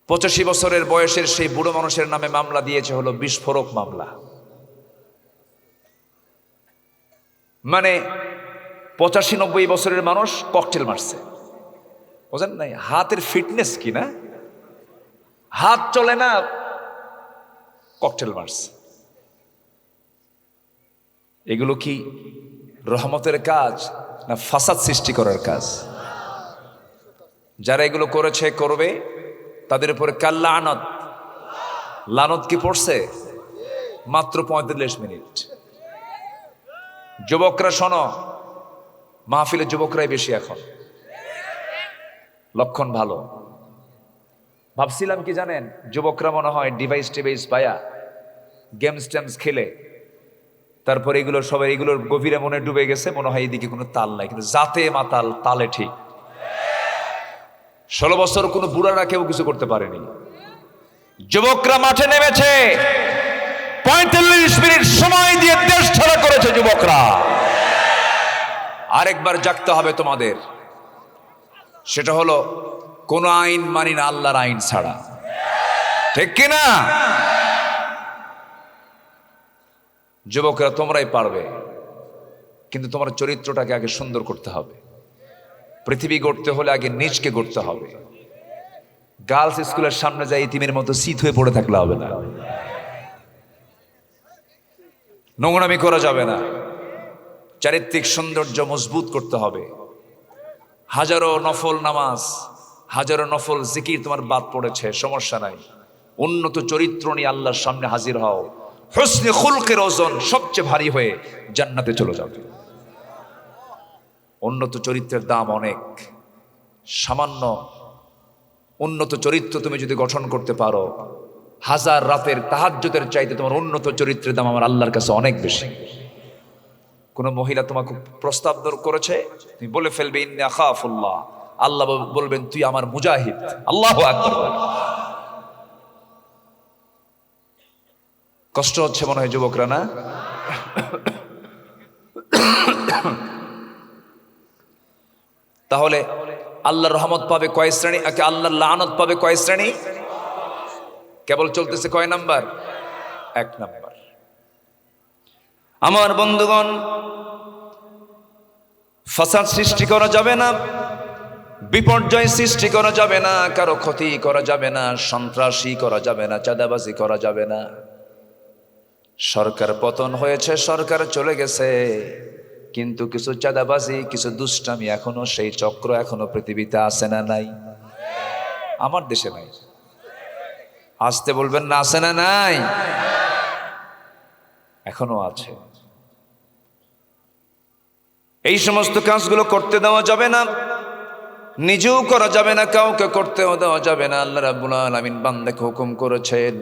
85 বছরের বয়সের সেই বুড়ো মানুষের নামে মামলা দিয়েছে হলো বিস্ফোরক মামলা। মানে 85-90 বছরের মানুষ ককটেল মারছে, বুঝেন নাই? হাতের ফিটনেস কি না, হাত চলে না, ককটেল মারছে। এগুলো কি রহমতের কাজ না ফাসাদ সৃষ্টি করার কাজ? যারা এগুলো করেছে করবে তাদের উপরে কাল লানত। লানত কি পড়ছে? মাত্র 45 মিনিট। যুবকরা শোনো, মাহফিলে যুবকরাই বেশি এখন, লক্ষণ ভালো। ভাবছিলাম কি জানেন, যুবকরা মনে হয় ডিভাইস টিভাইস পায়া গেমস টেমস খেলে তারপরে এগুলো সবাই এগুলোর গভীরে মনে ডুবে গেছে, মনে হয় এদিকে কোনো তাল নাই, কিন্তু জাতে মাতাল, তালে ঠিক। 16 বছর কোনো বুড়ারা কেউ কিছু করতে পারেনি। যুবকরা মাঠে নেমেছে, 45 মিনিট সময় দিয়ে দেশ ছাড়া করেছে যুবকরা। আরেকবার জাগতে হবে তোমাদের, সেটা হলো কোন আইন মানি না আল্লাহর আইন ছাড়া, ঠিক কিনা? যুবকরা তোমরাই পারবে, কিন্তু তোমার চরিত্রটাকে আগে সুন্দর করতে হবে। পৃথিবী গড়তে হলে আগে নিজকে গড়তে হবে। গার্লস স্কুলের সামনে যাই ইতিমের মতো শীত হয়ে পড়ে থাকলে হবে না, নোংরামি করা যাবে না, চারিত্রিক সৌন্দর্য মজবুত করতে হবে। হাজারো নফল নামাজ, হাজারো নফল জিকির তোমার বাদ পড়েছে, সমস্যা নাই, উন্নত চরিত্র নিয়ে আল্লাহর সামনে হাজির হও। হুসনে খুলকের ওজন সবচেয়ে ভারী হয়ে জান্নাতে চলে যাবে। উন্নত চরিত্রের দাম অনেক। সামান্য উন্নত চরিত্র তুমি যদি গঠন করতে পারো, 1000 রাতের তাহাজ্জুদের চাইতে তোমার উন্নত চরিত্রের দাম আমার আল্লাহর কাছে অনেক বেশি। কোন মহিলা তোমাকে প্রস্তাব করেছে, তুমি বলে ফেলবে ইন্নী আখাফুল্লাহ, আল্লাহ বলবেন তুই আমার মুজাহিদ। আল্লাহু আকবার। কষ্ট হচ্ছে মনে হয় যুবকরা, না? তাহলে আল্লাহর রহমত পাবে কয় শ্রেণী, আল্লাহর লানত পাবে কয় শ্রেণী? কেবল চলতেছে কয় নাম্বার? 1 নাম্বার। আমার বন্ধুগণ, ফাসাদ সৃষ্টি করা যাবে না, বিপর্যয় সৃষ্টি করা যাবে না, কারো ক্ষতি করা যাবে না, সন্ত্রাসী করা যাবে না, চাঁদাবাজি করা যাবে না। সরকার পতন হয়েছে, সরকার চলে গেছে, কিন্তু কিছু চাঁদাবাজি, কিছু দুষ্টামি এখনো, সেই চক্র এখনো পৃথিবীতে আছে না নাই? আমার দেশে নাই, আসতে বলবেন না, আছে না নাই? এখনো আছে। এই সমস্ত কাজগুলো করতে দেওয়া যাবে না, নিজেও করা যাবে না, কাউকে করতেও দেওয়া যাবে না। আল্লাহ রাব্বুল আলামিন বান্দাকে হুকুম করেছেন।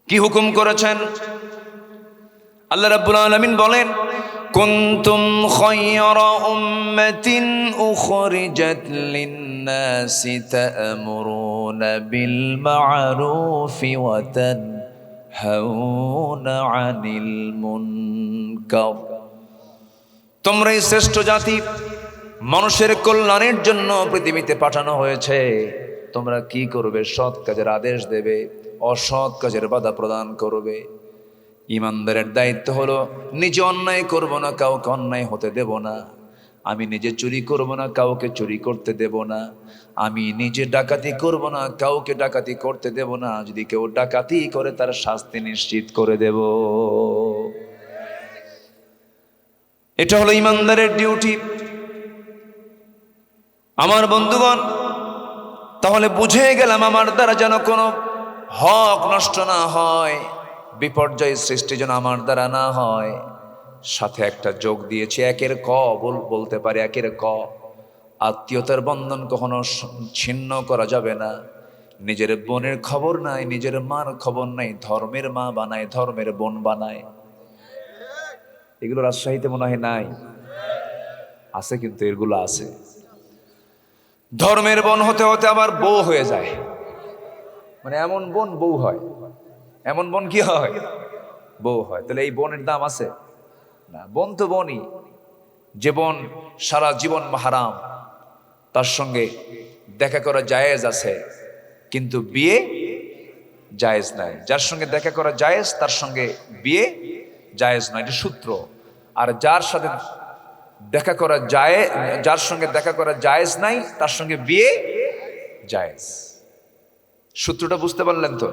কি হুকুম করেছেন? আল্লাহ রাব্বুল আলামিন বলেন, কুনতুম খায়রা উম্মাতিন উখরিজাত লিন-নাসি তা'মুরুনা বিল মা'রুফি ওয়া তানহাউনা আনিল মুনকার। তোমরাই শ্রেষ্ঠ জাতি, মানুষের কল্যাণের জন্য পৃথিবীতে পাঠানো হয়েছে। তোমরা কি করবে? সৎ কাজের আদেশ দেবে, অসৎ কাজের বাধা প্রদান করবে। ইমানদারের দায়িত্ব হলো নিজে অন্যায় করব না, কাউকে অন্যায় হতে দেব না। আমি নিজে চুরি করব না, কাউকে চুরি করতে দেব না। আমি নিজে ডাকাতি করব না, কাউকে ডাকাতি করতে দেব না। যদি কেউ ডাকাতি করে তার শাস্তি নিশ্চিত করে দেব। এটা হলো ইমানদারের ডিউটি। আমার বন্ধুগণ, তাহলে বুঝে গেলাম আমার দ্বারা যেন কোনো হক নষ্ট না হয়, বিপর্যয় সৃষ্টি যেন আমার দ্বারা না হয়। সাথে একটা যোগ দিয়েছি, একের ক বলতে পারে, একের ক। আত্মীয়তার বন্ধন কখনো ছিন্ন করা যাবে না। নিজের বোনের খবর নাই, নিজের মার খবর নাই, ধর্মের মা বানায়, ধর্মের বোন বানায়। এগুলো রাজশাহীতে মনে হয় নাই, আছে কিন্তু এগুলো আছে। ধর্মের বোন হতে হতে আবার বউ হয়ে যায়, মানে এমন বোন বউ হয়, এমন বোন কি হয়? বউ হয়। তাহলে এই বোনের দাম আছে না? বোন তো বোনই। যে বোন সারা জীবন মাহারাম, তার সঙ্গে দেখা করা জায়েজ আছে, কিন্তু বিয়ে জায়েজ নাই। যার সঙ্গে দেখা করা জায়েজ তার সঙ্গে বিয়ে জায়েজ নয়, এটা সূত্র। আর যার সাথে দেখা করা যার সঙ্গে দেখা করা জায়েজ নাই তার সঙ্গে বিয়ে জায়েজ। সূত্রটা বুঝতে পারলেন তো?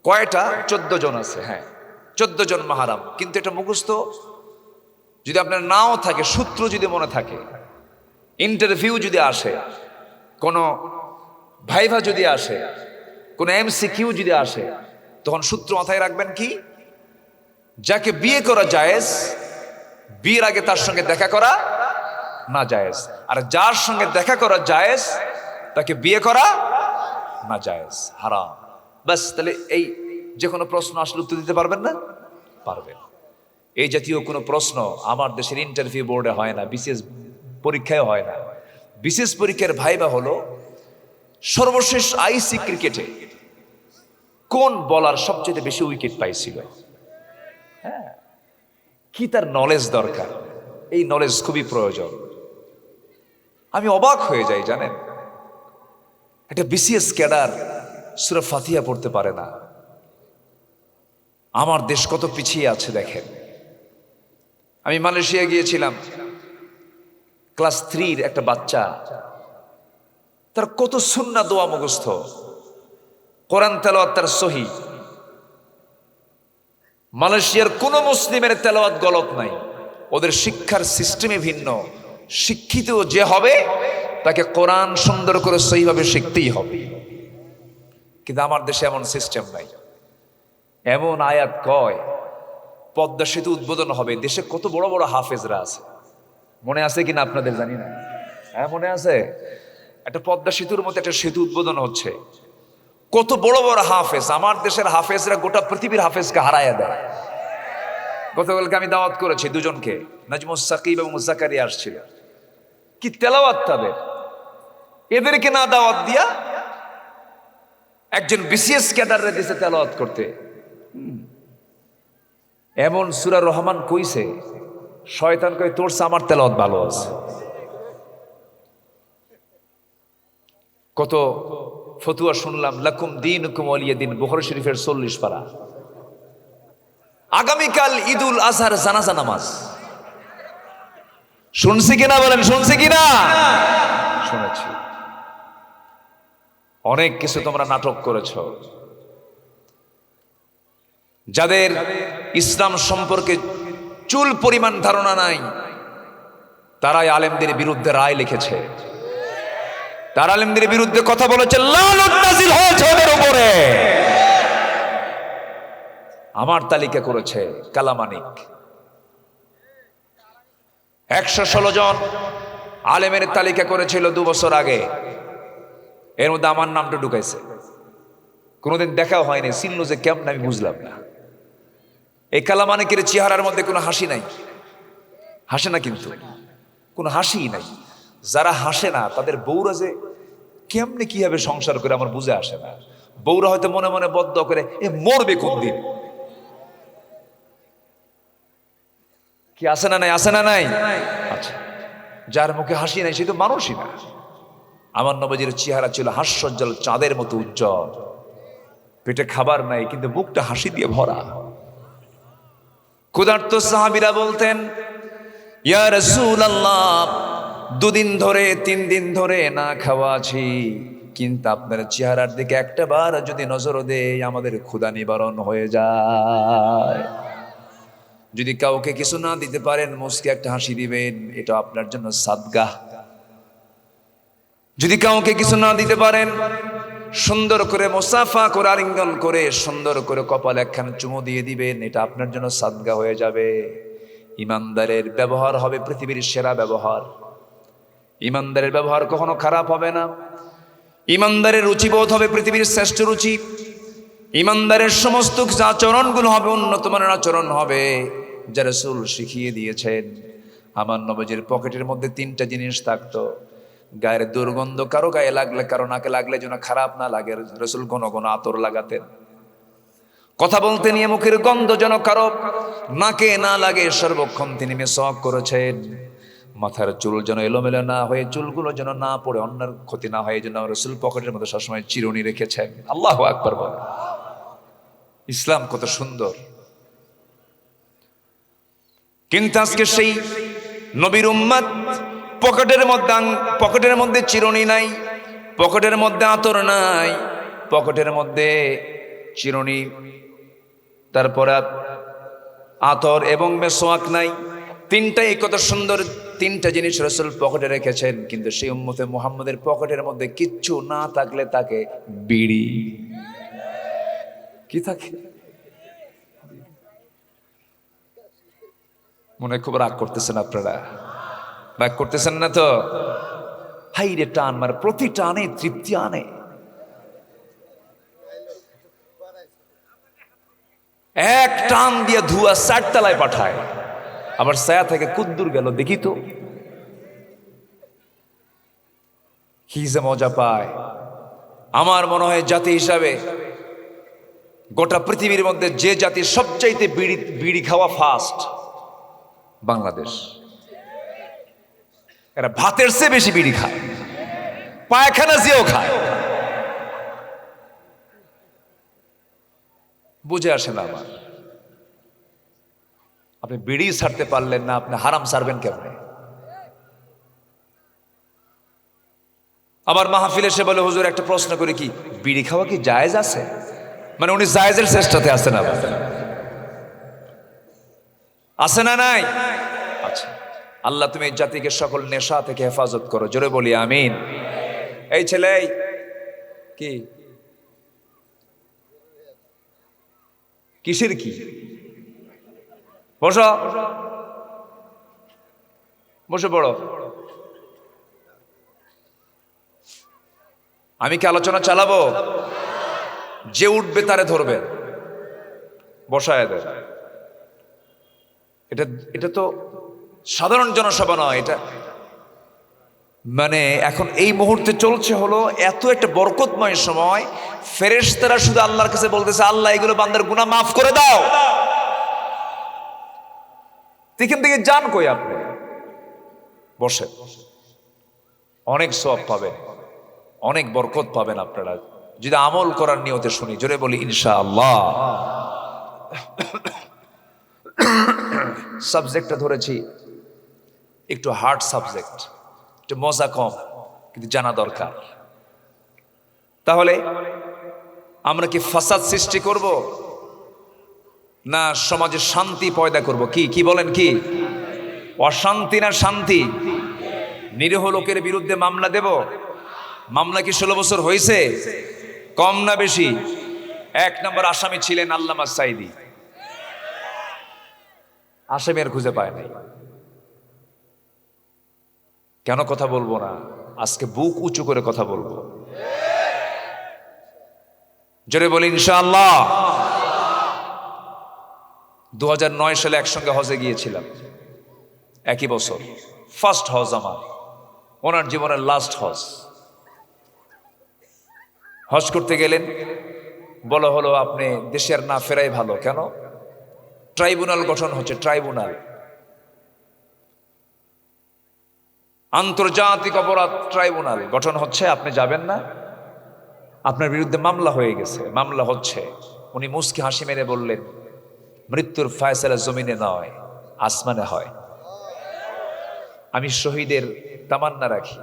কয়টা? 14 জন আছে। হ্যাঁ, 14 জন মাহারাম। কিন্তু এটা মুখস্থ যদি আপনার নাও থাকে, সূত্র যদি মনে থাকে, ইন্টারভিউ যদি আসে, কোনো ভাইভা যদি আসে, কোনো MCQ যদি আসে, তখন সূত্র মাথায় রাখবেন কি? যাকে বিয়ে করা জায়েজ, বিয়ের আগে তার সঙ্গে দেখা করা না জায়েজ। আর যার সঙ্গে দেখা করা জায়েজ তাকে বিয়ে করা না জায়েজ, হারাম। বাস, তাহলে এই যে কোনো প্রশ্ন আসলে উত্তর দিতে পারবেন না? পারবেন। এই জাতীয় কোনো প্রশ্ন আমার দেশের ইন্টারভিউ বোর্ডে হয় না, বিশেষ পরীক্ষায় হয় না। বিশেষ পরীক্ষার ভাইবা হলো সর্বশেষ IC ক্রিকেটে কোন বলার সবচেয়ে বেশি উইকেট পাইছিল। হ্যাঁ, কি তার নলেজ দরকার, এই নলেজ খুবই প্রয়োজন। আমি অবাক হয়ে যাই, জানেন, একটা BCS ক্যাডার সূরা ফাতিহা পড়তে পারে না। আমার দেশ কত পিছিয়ে আছে দেখেন। আমি মালয়েশিয়া গিয়েছিলাম, ক্লাস 3-র একটা বাচ্চা, তার কত সুন্নাহ দোয়া মুখস্থ, কোরআন তেলাওয়াত তার সহি। মালয়েশিয়ার কোন মুসলিমের তেলাওয়াত গলত নাই। ওদের শিক্ষার সিস্টেমে ভিন্ন। শিক্ষিত যে হবে তাকে কোরআন সুন্দর করে সহিভাবে শিখতেই হবে। কিন্তু আমার দেশে এমন সিস্টেম নাই। এমন আয়াত কয়, পদ্মা সেতু উদ্বোধন হবে, দেশে কত বড় বড় হাফেজরা আছে, মনে আছে কিনা আপনাদের জানি না। হ্যাঁ, মনে আছে? একটা পদ্মা সেতুর মতো একটা সেতু উদ্বোধন হচ্ছে, কত বড় বড় হাফেজ। আমার দেশের হাফেজরা গোটা পৃথিবীর হাফেজকে হারাইয়া দেয়। গতকালকে আমি দাওয়াত করেছি দুজনকে, নাজমুস সাকিব এবং জাকারিয়া আসছিল। কি তেলাওয়াত তাদের! এদেরকে না দাওয়াত দিয়া একজন BCS ক্যাডাররে দিছে তেলাওয়াত করতে। এমন সূরা রহমান কইছে, শয়তান কই তোর আমার তেলাওয়াত ভালো আছে। কত ফতুয়া শুনলাম, লাকুম দীনুকুম ওয়ালিয়া দিন, বুখারী শরীফের 40 পারা। আগামীকাল ঈদুল আজহার জানাজা নামাজ, শুনছি কিনা বলেন? শুনছি কিনা? শুনেছি। অনেক কিছু তোমরা নাটক করেছ। যাদের ইসলাম সম্পর্কে চুল পরিমাণ ধারণা নাই, তারাই আলেমদের বিরুদ্ধে রায় লিখেছে, তারা আলেমদের বিরুদ্ধে কথা বলেছে, লানত নাযিল হয়েছে ওদের উপরে। আমার তালিকা করেছে কালামানিক, 116 জন আলেমের তালিকা করেছিল 2 বছর আগে। এর মধ্যে আমার নামটা ঢুকাইছে। কোনোদিন দেখাও হয়নি, চিনল যে কেমন আমি বুঝলাম না। এই কালামানিকের চেহারার মধ্যে কোনো হাসি নাই, হাসে না, কিন্তু কোনো হাসি নাই। যারা হাসে না তাদের বউরা যে কেমনে কিভাবে সংসার করে আমার বুঝে আসে না। বউরা হয়তো মনে মনে বদ্দুয়া করে, এ মরবে কোন দিন। কি আছে না নাই? আছে না নাই? আচ্ছা, যার মুখে হাসি নাই সে তো মানুষই না। আমার নবীজির চেহারা ছিল হাস্যোজ্জ্বল চাঁদের মতো উজ্জ্বল। পেটে খাবার নাই কিন্তু মুখটা হাসি দিয়ে ভরা। ক্ষুধার্ত সাহাবীরা বলতেন, ইয়া রাসূলুল্লাহ, 2 দিন ধরে 3 দিন ধরে না খাওয়া আছি, কিন্তু আপনার চেহারার দিকে একটা বার যদি নজর দেই আমাদের ক্ষুধা নিবারণ হয়ে যায়। যদি কাউকে কিছু না দিতে পারেন মুস্কি একটা হাসি দিবেন, এটা আপনার জন্য সাদগা। যদি কাউকে কিছু না দিতে পারেন সুন্দর করে মুসাফা করে আলিঙ্গন করে সুন্দর করে কপালে একখানা চুমু দিয়ে দিবেন, এটা আপনার জন্য সাদগা হয়ে যাবে। ইমানদারের ব্যবহার হবে পৃথিবীর সেরা ব্যবহার। ইমানদারের ব্যবহার কখনো খারাপ হবে না। ইমানদারের রুচিবোধ হবে পৃথিবীর শ্রেষ্ঠ রুচি। ইমানদারের সমস্ত আচরণগুলো হবে উন্নত মানের আচরণ হবে, যা রাসূল শিখিয়ে দিয়েছেন। আমার নবীজির পকেটের মধ্যে 3টা জিনিস থাকতো। গায়ের দুর্গন্ধ কারো গায়ে লাগলে, কারো নাকে লাগলে যেন খারাপ না লাগে, রাসূল ঘন ঘন আতর লাগাতেন। কথা বলতে নিয়ে মুখের গন্ধ যেন কারো নাকে না লাগে, সর্বক্ষণ তিনি মিসওয়াক করেছেন। মাথার চুল যেন এলোমেলো না হয়ে, চুলগুলো যেন না পড়ে, অন্যের ক্ষতি না হয়, এই জন্য রাসূল পকেটের মধ্যে সবসময় চিরুনি রেখেছেন। আল্লাহু আকবার বল। ইসলাম কত সুন্দর। কিন্তু আজকে সেই নবীর উম্মত পকেটের মধ্যে চিরুনি নাই, পকেটের মধ্যে আতর নাই, পকেটের মধ্যে চিরুনি, তারপরে আতর এবং মেসওয়াক নাই। তিনটাই কত সুন্দর, তিনটা জিনিস রাসূল পকেটে রেখেছেন। কিন্তু সেই উম্মতে মুহাম্মাদের পকেটের মধ্যে কিচ্ছু না থাকলে তাকে বিড়ি কি থাকে? মনে খুব রাগ করতেছেন আপনারা, রাগ করতেছেন না তো? হাই রে টান, মানে প্রতি টানে তৃপ্তি আনে। এক টান দিয়ে ধোঁয়া 4 তলায় পাঠায়, আবার ছায়া থেকে কুদ্দুর গেল দেখি তো কি যে মজা পায়। আমার মনে হয় জাতি হিসাবে গোটা পৃথিবীর মধ্যে যে জাতি সবচাইতে বিড়ি খাওয়া ফাস্ট, বাংলাদেশ। এরা ভাতের চেয়ে বেশি বিড়ি খায়, পায়খানা যেও খায়। বুঝে আসে না আমার। আপনি বিড়ি ছাড়তে পারলেন না, আপনি হারাম ছাড়বেন কেমনে? আবার মাহফিলে এসে বলে, হুজুর একটা প্রশ্ন করি, কি বিড়ি খাওয়া কি জায়েজ আছে? মানে উনি জায়েজের চেষ্টাতে আছেন। আবার আছে না নাই? আচ্ছা, আল্লাহ তুমি এই জাতিকে সকল নেশা থেকে হেফাজত করো, জোরে বলি আমিন। এই ছেলে কি কিসের কি? বসো, বসে পড়ো। আমি কি আলোচনা চালাবো? যে উঠবে তারে ধরবে, বসায় দেয়। এটা তো সাধারণ জনসভা নয়, এটা মানে এখন এই মুহূর্তে চলছে হলো এত একটা বরকতময় সময়, ফেরেশতারা শুধু আল্লাহর কাছে বলতেছে, আল্লাহ এগুলো বান্দার গুনাহ মাফ করে দাও। এখান থেকে যান কই আপনি? বসে, অনেক সওয়াব পাবেন, অনেক বরকত পাবেন আপনারা যদি আমল করার নিয়তে শুনি, জোরে বলি ইনশাআল্লাহ। সাবজেক্টটা ধরেছি একটু হার্ড সাবজেক্ট, একটু মজা কম, কিন্তু জানা দরকার। তাহলে আমরা কি ফাসাদ সৃষ্টি করব না সমাজে শান্তি পয়দা করব? কি বলেন? কি অশান্তি না শান্তি? নিরীহ লোকের বিরুদ্ধে মামলা দেব? মামলা কি 16 বছর হয়েছে? কম না বেশি? 1 নম্বর আসামি ছিলেন আল্লামা সাঈদী। আসামি আর খুঁজে পায় নাই। কেন কথা বলবো না? আজকে বুক উঁচু করে কথা বলবো, জোরে বলি ইনশাআল্লাহ। 2009 সালে একসঙ্গে হজে গিয়েছিলাম, একই বছর। ফার্স্ট হজ আমার, ওনার জীবনের লাস্ট হজ। হজ করতে গেলেন, বলা হলো আপনি দেশের না ফেরাই ভালো। কেন? ট্রাইব্যুনাল গঠন হচ্ছে, ট্রাইব্যুনাল, আন্তর্জাতিক অপরাধ ট্রাইব্যুনাল গঠন হচ্ছে, আপনি যাবেন না, আপনার বিরুদ্ধে মামলা হয়ে গেছে, মামলা হচ্ছে। উনি মুস্কি হাসি মেরে বললেন, মৃত্যুর ফয়সালা জমিনে নয়, আসমানে হয়। আমি শহীদের তামান্না রাখি,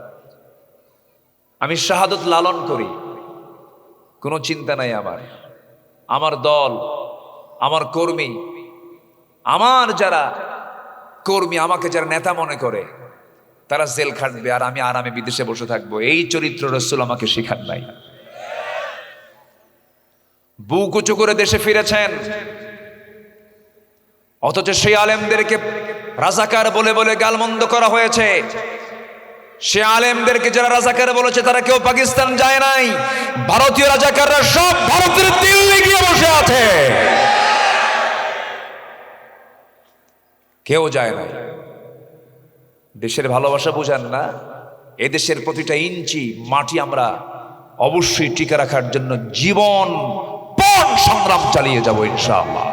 আমি শাহাদত লালন করি, কোনো চিন্তা নাই আমার। আমার দল, আমার কর্মী, আমার যারা কর্মী, আমাকে যারা নেতা মনে করে, তারা জেল খাটবে আর আমি আরামে বিদেশে বসে থাকবো। এই চরিত্র রাসূল আমাকে শিখান নাই। বুক উঁচু করে দেশে ফিরেছেন, অথচ সেই আলেমদেরকে রাজাকার বলে বলে গালমন্দ করা হয়েছে। সে আলেমদেরকে যারা রাজাকার বলেছে তারা কেউ পাকিস্তান যায় নাই। ভারতীয় রাজাকাররা সব ভারতের দিল্লি গিয়ে বসে আছে, কেউ যায় নাই। দেশের ভালোবাসা বুঝেন না? এদেশের প্রতিটা ইঞ্চি মাটি আমরা অবশ্যই টিকে রাখার জন্য জীবন সংগ্রাম চালিয়ে যাব ইনশাআল্লাহ।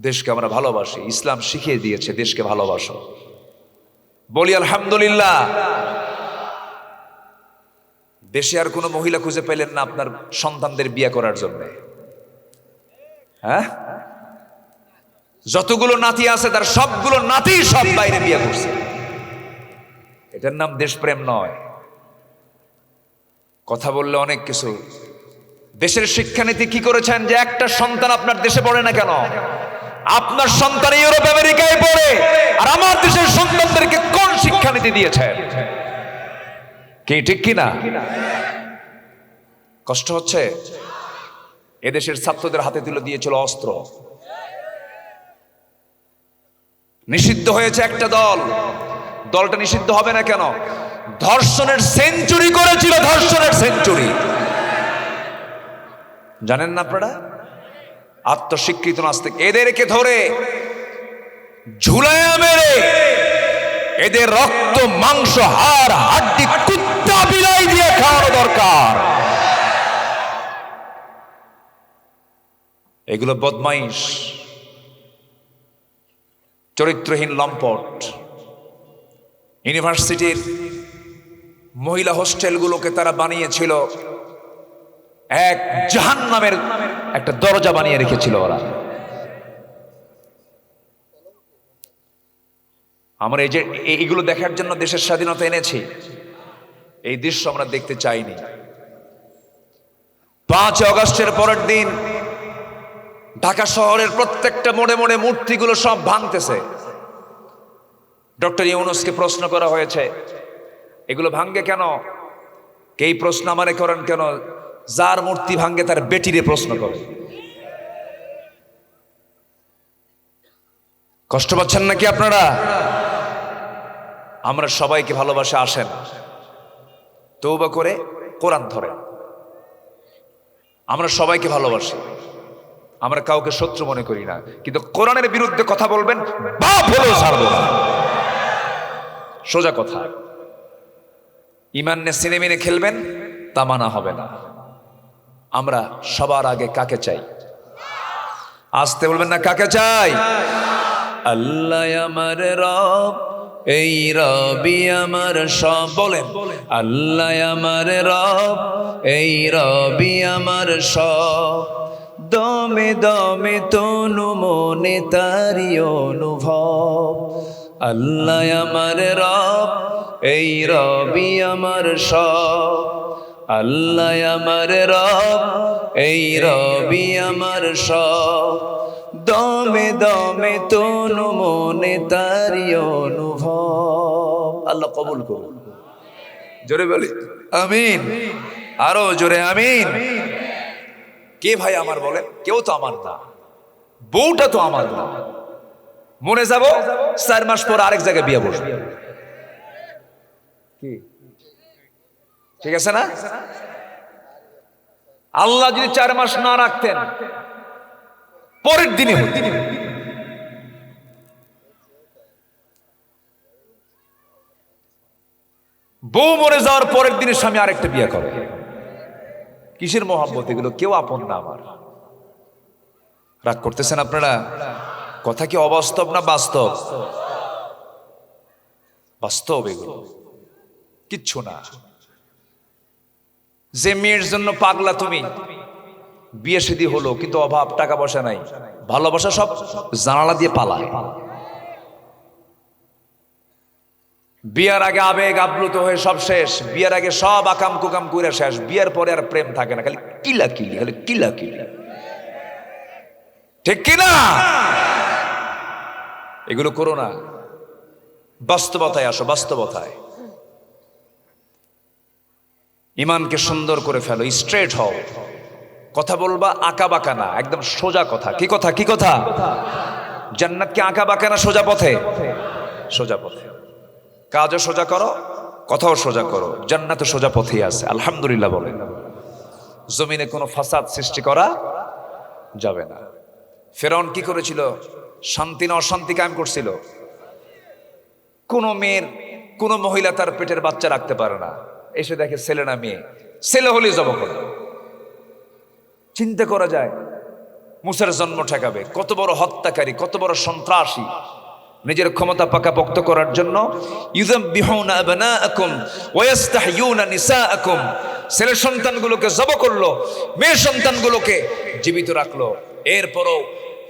দেশকে আমরা ভালোবাসি, ইসলাম শিখিয়ে দিয়েছে দেশকে ভালোবাসো। বলি আলহামদুলিল্লাহ। দেশে আর কোনো মহিলা খুঁজে পেলেন না আপনার সন্তানদের বিয়ে করার জন্য? হ্যাঁ, যতগুলো নাতি আছে তার সবগুলো নাতি সব বাইরে বিয়ে করছে। এটার নাম দেশপ্রেম নয়। কথা বললে অনেক কিছু। দেশের শিক্ষানীতি কি করেছেন যে একটা সন্তান আপনার দেশে পড়ে না কেন? আপনার সন্তান ইউরোপ আমেরিকায় পড়ে, আর আমার দেশের সন্তানদেরকে কোন শিক্ষানীতি দিয়েছেন? কি ঠিক কিনা? কষ্ট হচ্ছে। এদেশের ছাত্রদের হাতে তুলে দিয়েছিল অস্ত্র। নিষিদ্ধ হয়েছে একটা দল। দলটা নিষিদ্ধ হবে না কেন? ধর্ষণের সেঞ্চুরি করেছিল, ধর্ষণের সেঞ্চুরি। জানেন না আপনারা? আত্মস্বীকৃত নাস্তিক। এদেরকে ধরে ঝুলাইয়া মেরে এদের রক্ত মাংস হাড় হাড্ডি কুত্তা বিলাই দিয়ে খাওয়ানো দরকার। এগুলো বদমাইশ, চরিত্রহীন লম্পট। ইউনিভার্সিটির মহিলা হোস্টেলগুলোকে তারা বানিয়েছিল এক জাহান্নামের একটা দরজা বানিয়ে রেখেছিল ওরা। আমরা এই যে এইগুলো দেখার জন্য দেশের স্বাধীনতা এনেছি, এই দৃশ্য আমরা দেখতে চাইনি। 5 আগস্টের পরের দিন ঢাকা শহরের প্রত্যেকটা মোড়ে মোড়ে মূর্তিগুলো সব ভাঙতেছে। ডক্টর ইউনূসকে প্রশ্ন করা হয়েছে, এগুলো ভাঙ্গে কেন? এই প্রশ্ন আমারে করেন কেন? যার মূর্তি ভাঙ্গে তার বেটিরে প্রশ্ন করে। কষ্ট পাচ্ছেন নাকি আপনারা? আমরা সবাইকে ভালোবাসে, আসেন তওবা করে কোরআন ধরে। আমরা সবাইকে ভালোবাসি, আমরা কাউকে শত্রু মনে করি না, কিন্তু কোরআনের বিরুদ্ধে কথা বলবেন, বাপ হলেও ছাড়বো না। সোজা কথা। ইমান নিয়ে সিনেমিনে খেলবেন, তা মানা হবে না। আমরা সবার আগে কাকে চাই? আসতে বলবেন না, কাকে চাই? আল্লাহ আমার রব, এই রবি আমার সব। বলেন, আল্লাহ আমার রব, এই রবি আমার সব। দমে দমে তনু মনে তারি অনুভব। আল্লাহ আমার রব, এই রবি আমার সব। আল্লাহ আমার রব, এই রবি আমার সব। দমে দমে তনু মনে তারি অনুভব। আল্লাহ কবুল করুন। জোরে বলি আমিন। আরো জোরে আমিন। কে ভাই আমার? বলেন, কেউ তো আমার না। বউটা তো আমার না। মনে যাব 4 মাস পর আরেক জায়গায় বিয়ে বসবে। কি ঠিক আছে না? আল্লাহ যদি 4 মাস না রাখতেন, পরের দিনে হতো। বউ মরে যাওয়ার পরের দিনে স্বামী আরেকটা বিয়ে করে। কিসের মহব্বত এগুলো? কেউ আপন না আমার। রাগ করতেছেন আপনারা? কথা কি অবাস্তব না বাস্তব? বাস্তব। এগুলো কিচ্ছু না। যে মেয়ের জন্য পাগলা তুমি, বিয়ে শাদী হলো কিন্তু অভাব, টাকা পয়সা নাই, ভালোবাসা সব জানালা দিয়ে পালায়। বিয়ার আগে আবেগ আপ্লুত হয়ে সব শেষ। বিয়ার আগে সব আকাম কুকাম করে শেষ। বিয়ার পরে আর প্রেম থাকে না, খালি কিলাকিলি, খালি কিলাকিলি। ঠিক কিনা? এগুলো করো না। বাস্তবতায় আসো, বাস্তবতায়। ইমানকে সুন্দর করে ফেলো, স্ট্রেট হও। কথা বলবা আঁকা বাঁকা না, একদম সোজা কথা। কি কথা? কি কথা? জান্নাত কি আঁকা বাঁকা না সোজা পথে? সোজা পথে। কাজও সোজা করো, কথাও সোজা করো, জান্নাত সোজা পথেই আছে। আলহামদুলিল্লাহ বলেন। জমিনে কোনো ফাসাদ সৃষ্টি করা যাবে না। ফেরাউন কি করেছিল? শান্তি না অশান্তি কায়েম করছিল। কোনো মেয়ের, কোনো মহিলা তার পেটের বাচ্চা রাখতে পারে না। এসে দেখে ছেলে না মেয়ে, ছেলে হলে জব করে। চিন্তা করা যায়? মুসার জন্ম ঠেকাবে। কত বড় হত্যাকারী, কত বড় সন্ত্রাসী, নিজের ক্ষমতা পাকাপোক্ত করার জন্য ইউযাব্বিহুনা আবনাআকুম ওয়া ইস্তাহয়ুনা নিসাআকুম, ছেলে সন্তানগুলোকে জব করলো, মেয়ে সন্তানগুলোকে জীবিত রাখলো। এরপরও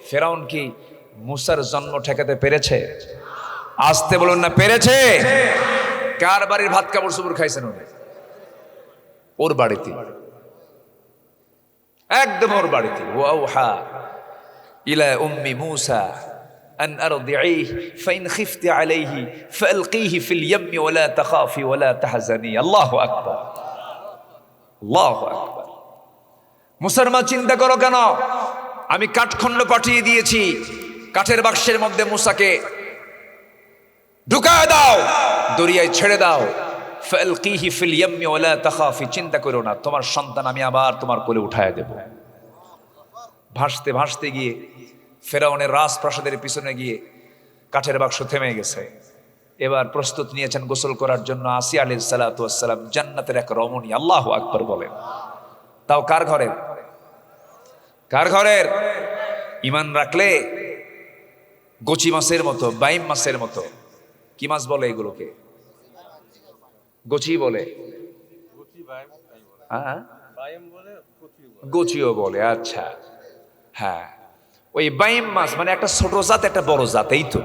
ফেরাউন কি মুসার জন্ম ঠেকাতে পেরেছে? আসতে বলুন না, পেরেছে? কার বাড়ির ভাত কাপড় চোপড় খাইছেন উনি? ওর বাড়িতে, একদম ওর বাড়িতে। ওয়াউহা ইলা উম্মি মুসা আন আরদিঈহি ফাইন খিফতি আলাইহি ফালকিহি ফিল ইয়াম্মি ওয়ালা তাখাফি ওয়ালা তাহজানি। আল্লাহু আকবার, আল্লাহু আকবার। মুসার মা চিন্তা করো কেন, আমি কাঠখণ্ড পাঠিয়ে দিয়েছি, কাঠের বাক্সের মধ্যে মুসাকে ঢুকায় দাও, দরিয়ায় ছেড়ে দাও। ফালকিহি ফিল ইয়াম্মি ওয়ালা তাখাফি, চিন্তা করো না, তোমার সন্তান আমি আবার তোমার কোলে উঠায় দেব। ভাসতে ভাসতে গিয়ে ফেরাউনের রাজপ্রাসাদের পিছনে গিয়ে কাঠের বাক্স থেমে গেছে। এবার প্রস্তুত নিয়েছেন গোসল করার জন্য আসিয়া আলাইহিস সালাতু ওয়াস সালাম, জান্নাতের এক রমণী। আল্লাহু আকবার বলেন। তাও কার ঘরের? কার ঘরের? ঈমান রাখলে গোচি মাছের মতো, বাইম মাছের মতো। কি মাছ বলে এগুলোকে? গোচি বলে, গোচিও বলে। আচ্ছা, হ্যাঁ, ওই বাইম মাছ মানে একটা ছোট জাত, একটা বড় জাত। এই তো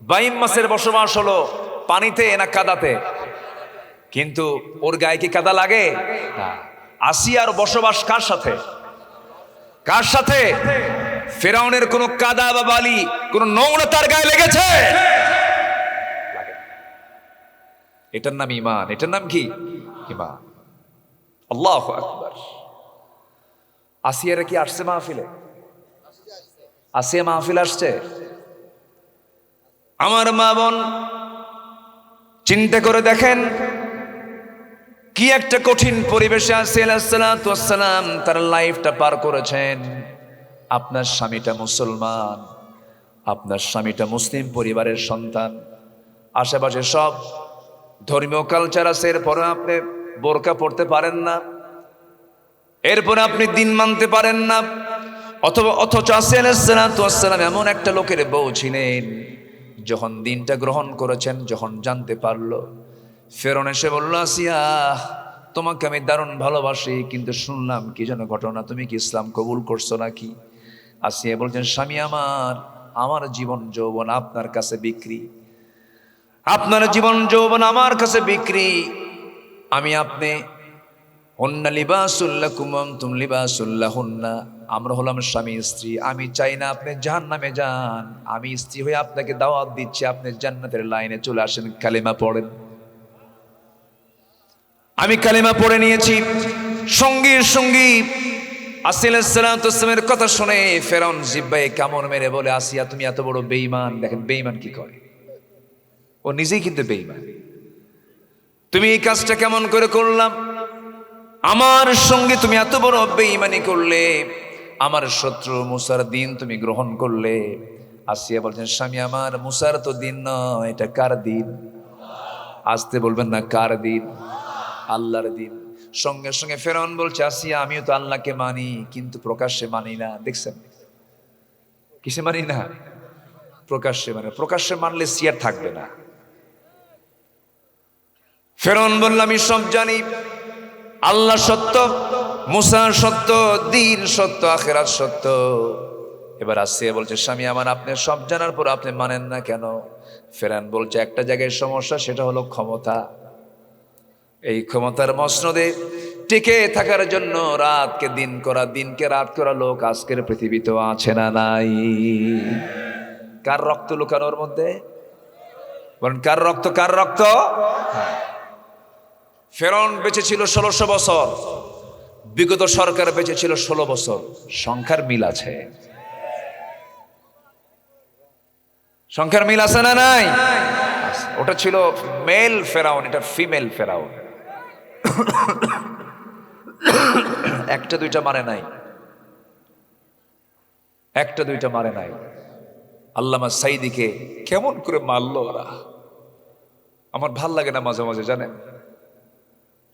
বাইম মাছের বসবাস হলো পানিতে না কাদাতে? কিন্তু ওর গায়ে কি কাদা লাগে? আসিয়ার বসবাস কার সাথে? কার সাথে? ফেরাউনের কোন কাদা বা বালি, কোন নোংরা তার গায়ে লেগেছে? এটার নাম ঈমান। এটার নাম কি? ঈমান। আল্লাহু আকবার। আসিয়ারা কি আসছে মাহফিলে? আসিয়া মাহফিল আসছে? আমার মা বোন চিন্তা করে দেখেন, কি একটা কঠিন পরিবেশে আসিয়া আলাইহিস সালাতু ওয়াস সালাম তার লাইফটা পার করেছেন। আপনার স্বামীটা মুসলমান, আপনার স্বামীটা মুসলিম পরিবারের সন্তান, আশেপাশে সব ধর্মীয় কালচার আছে, এরপরে আপনি বোরকা পড়তে পারেন না, এরপরে আপনি দিন মানতে পারেন না। অথচ আসিয়া আলাইহিস সালাতু ওয়াস সালাম এমন একটা লোকের বউ ছিলেন, যখন দিনটা গ্রহণ করেছেন, যখন জানতে পারলো, ফেরাউন এসে বলল, আসিয়া তোমাকে আমি দারুণ ভালোবাসি, কিন্তু শুনলাম কি যেন ঘটনা, তুমি কি ইসলাম কবুল করছো নাকি? আসিয়া বলছেন, স্বামী আমার জীবন যৌবন আপনার কাছে বিক্রি, আপনার জীবন যৌবন আমার কাছে বিক্রি। আমি আপনি হুন্না লিবাসুল লাকুম ওয়া আনতুম লিবাসুল লাহুন্না, আমরা হলাম স্বামী স্ত্রী। আমি চাই না আপনি জাহান্নামে যান, আমি স্ত্রী হয়ে আপনাকে দাওয়াত দিচ্ছি, আপনি জান্নাতের লাইনে চলে আসেন, কালেমা পড়েন। আমি কালেমা পড়ে নিয়েছি। সঙ্গী সঙ্গী আসিয়া আলাইহিস সালাতু ওয়াস সালামের কথা শুনে ফেরাউন জিহ্বায় কামড় মেরে বলে, আসিয়া তুমি এত বড় বেঈমান। দেখেন বেঈমান কি করে, ও নিজেই কিন্তু বেঈমান। তুমি এই কাজটা কেমন করে করলাম? আমার সঙ্গে তুমি এত বড় বেঈমানি করলে, আমার শত্রু মুসার দিন তুমি গ্রহণ করলে। আসিয়া বলছেন, স্বামী আমার, মুসার তো দিন নয়, এটা কার দিন? আসতে বলবেন না, কার দিন? আল্লাহর দিন। সঙ্গে সঙ্গে ফেরাউন বলছে, আসিয়া আমিও তো আল্লাহকে মানি, কিন্তু প্রকাশ্যে মানি না। দেখছেন কিসে মানি না? প্রকাশ্যে মানে, প্রকাশ্যে মানলে সিয়ার থাকবে না। ফেরাউন বলল, আমি সব জানি, আল্লাহ সত্য, মুসা সত্য, দিন সত্য, আখিরাত সত্য। এবার আসিয়া বলছে, স্বামী আমার, আপনি সব জানার পর আপনি মানেন না কেন? ফেরাউন বলছে, একটা জায়গায় সমস্যা, সেটা হলো ক্ষমতা। এই ক্ষমতার মসনদে টিকে থাকার জন্য রাতকে দিন করা, দিনকে রাত করা লোক আজকের পৃথিবীতেও আছে না নাই? কার রক্ত লুকানোর মধ্যে? বলেন, কার রক্ত? কার রক্ত? ফেরাউন বেঁচে ছিল 1600 বছর, বিগত সরকার বেঁচে ছিল 16 বছর। সংখ্যার মিল আছে, সংখ্যার মিল আছে না নাই? ওটা ছিল মেল ফেরাউন, এটা ফিমেল ফেরাউন। একটা দুইটা মারে নাই, একটা দুইটা মারে নাই। আল্লামা সাইদিকে কেমন করে মারলো ওরা, আমার ভাল লাগে না মাঝে মাঝে, জানেন?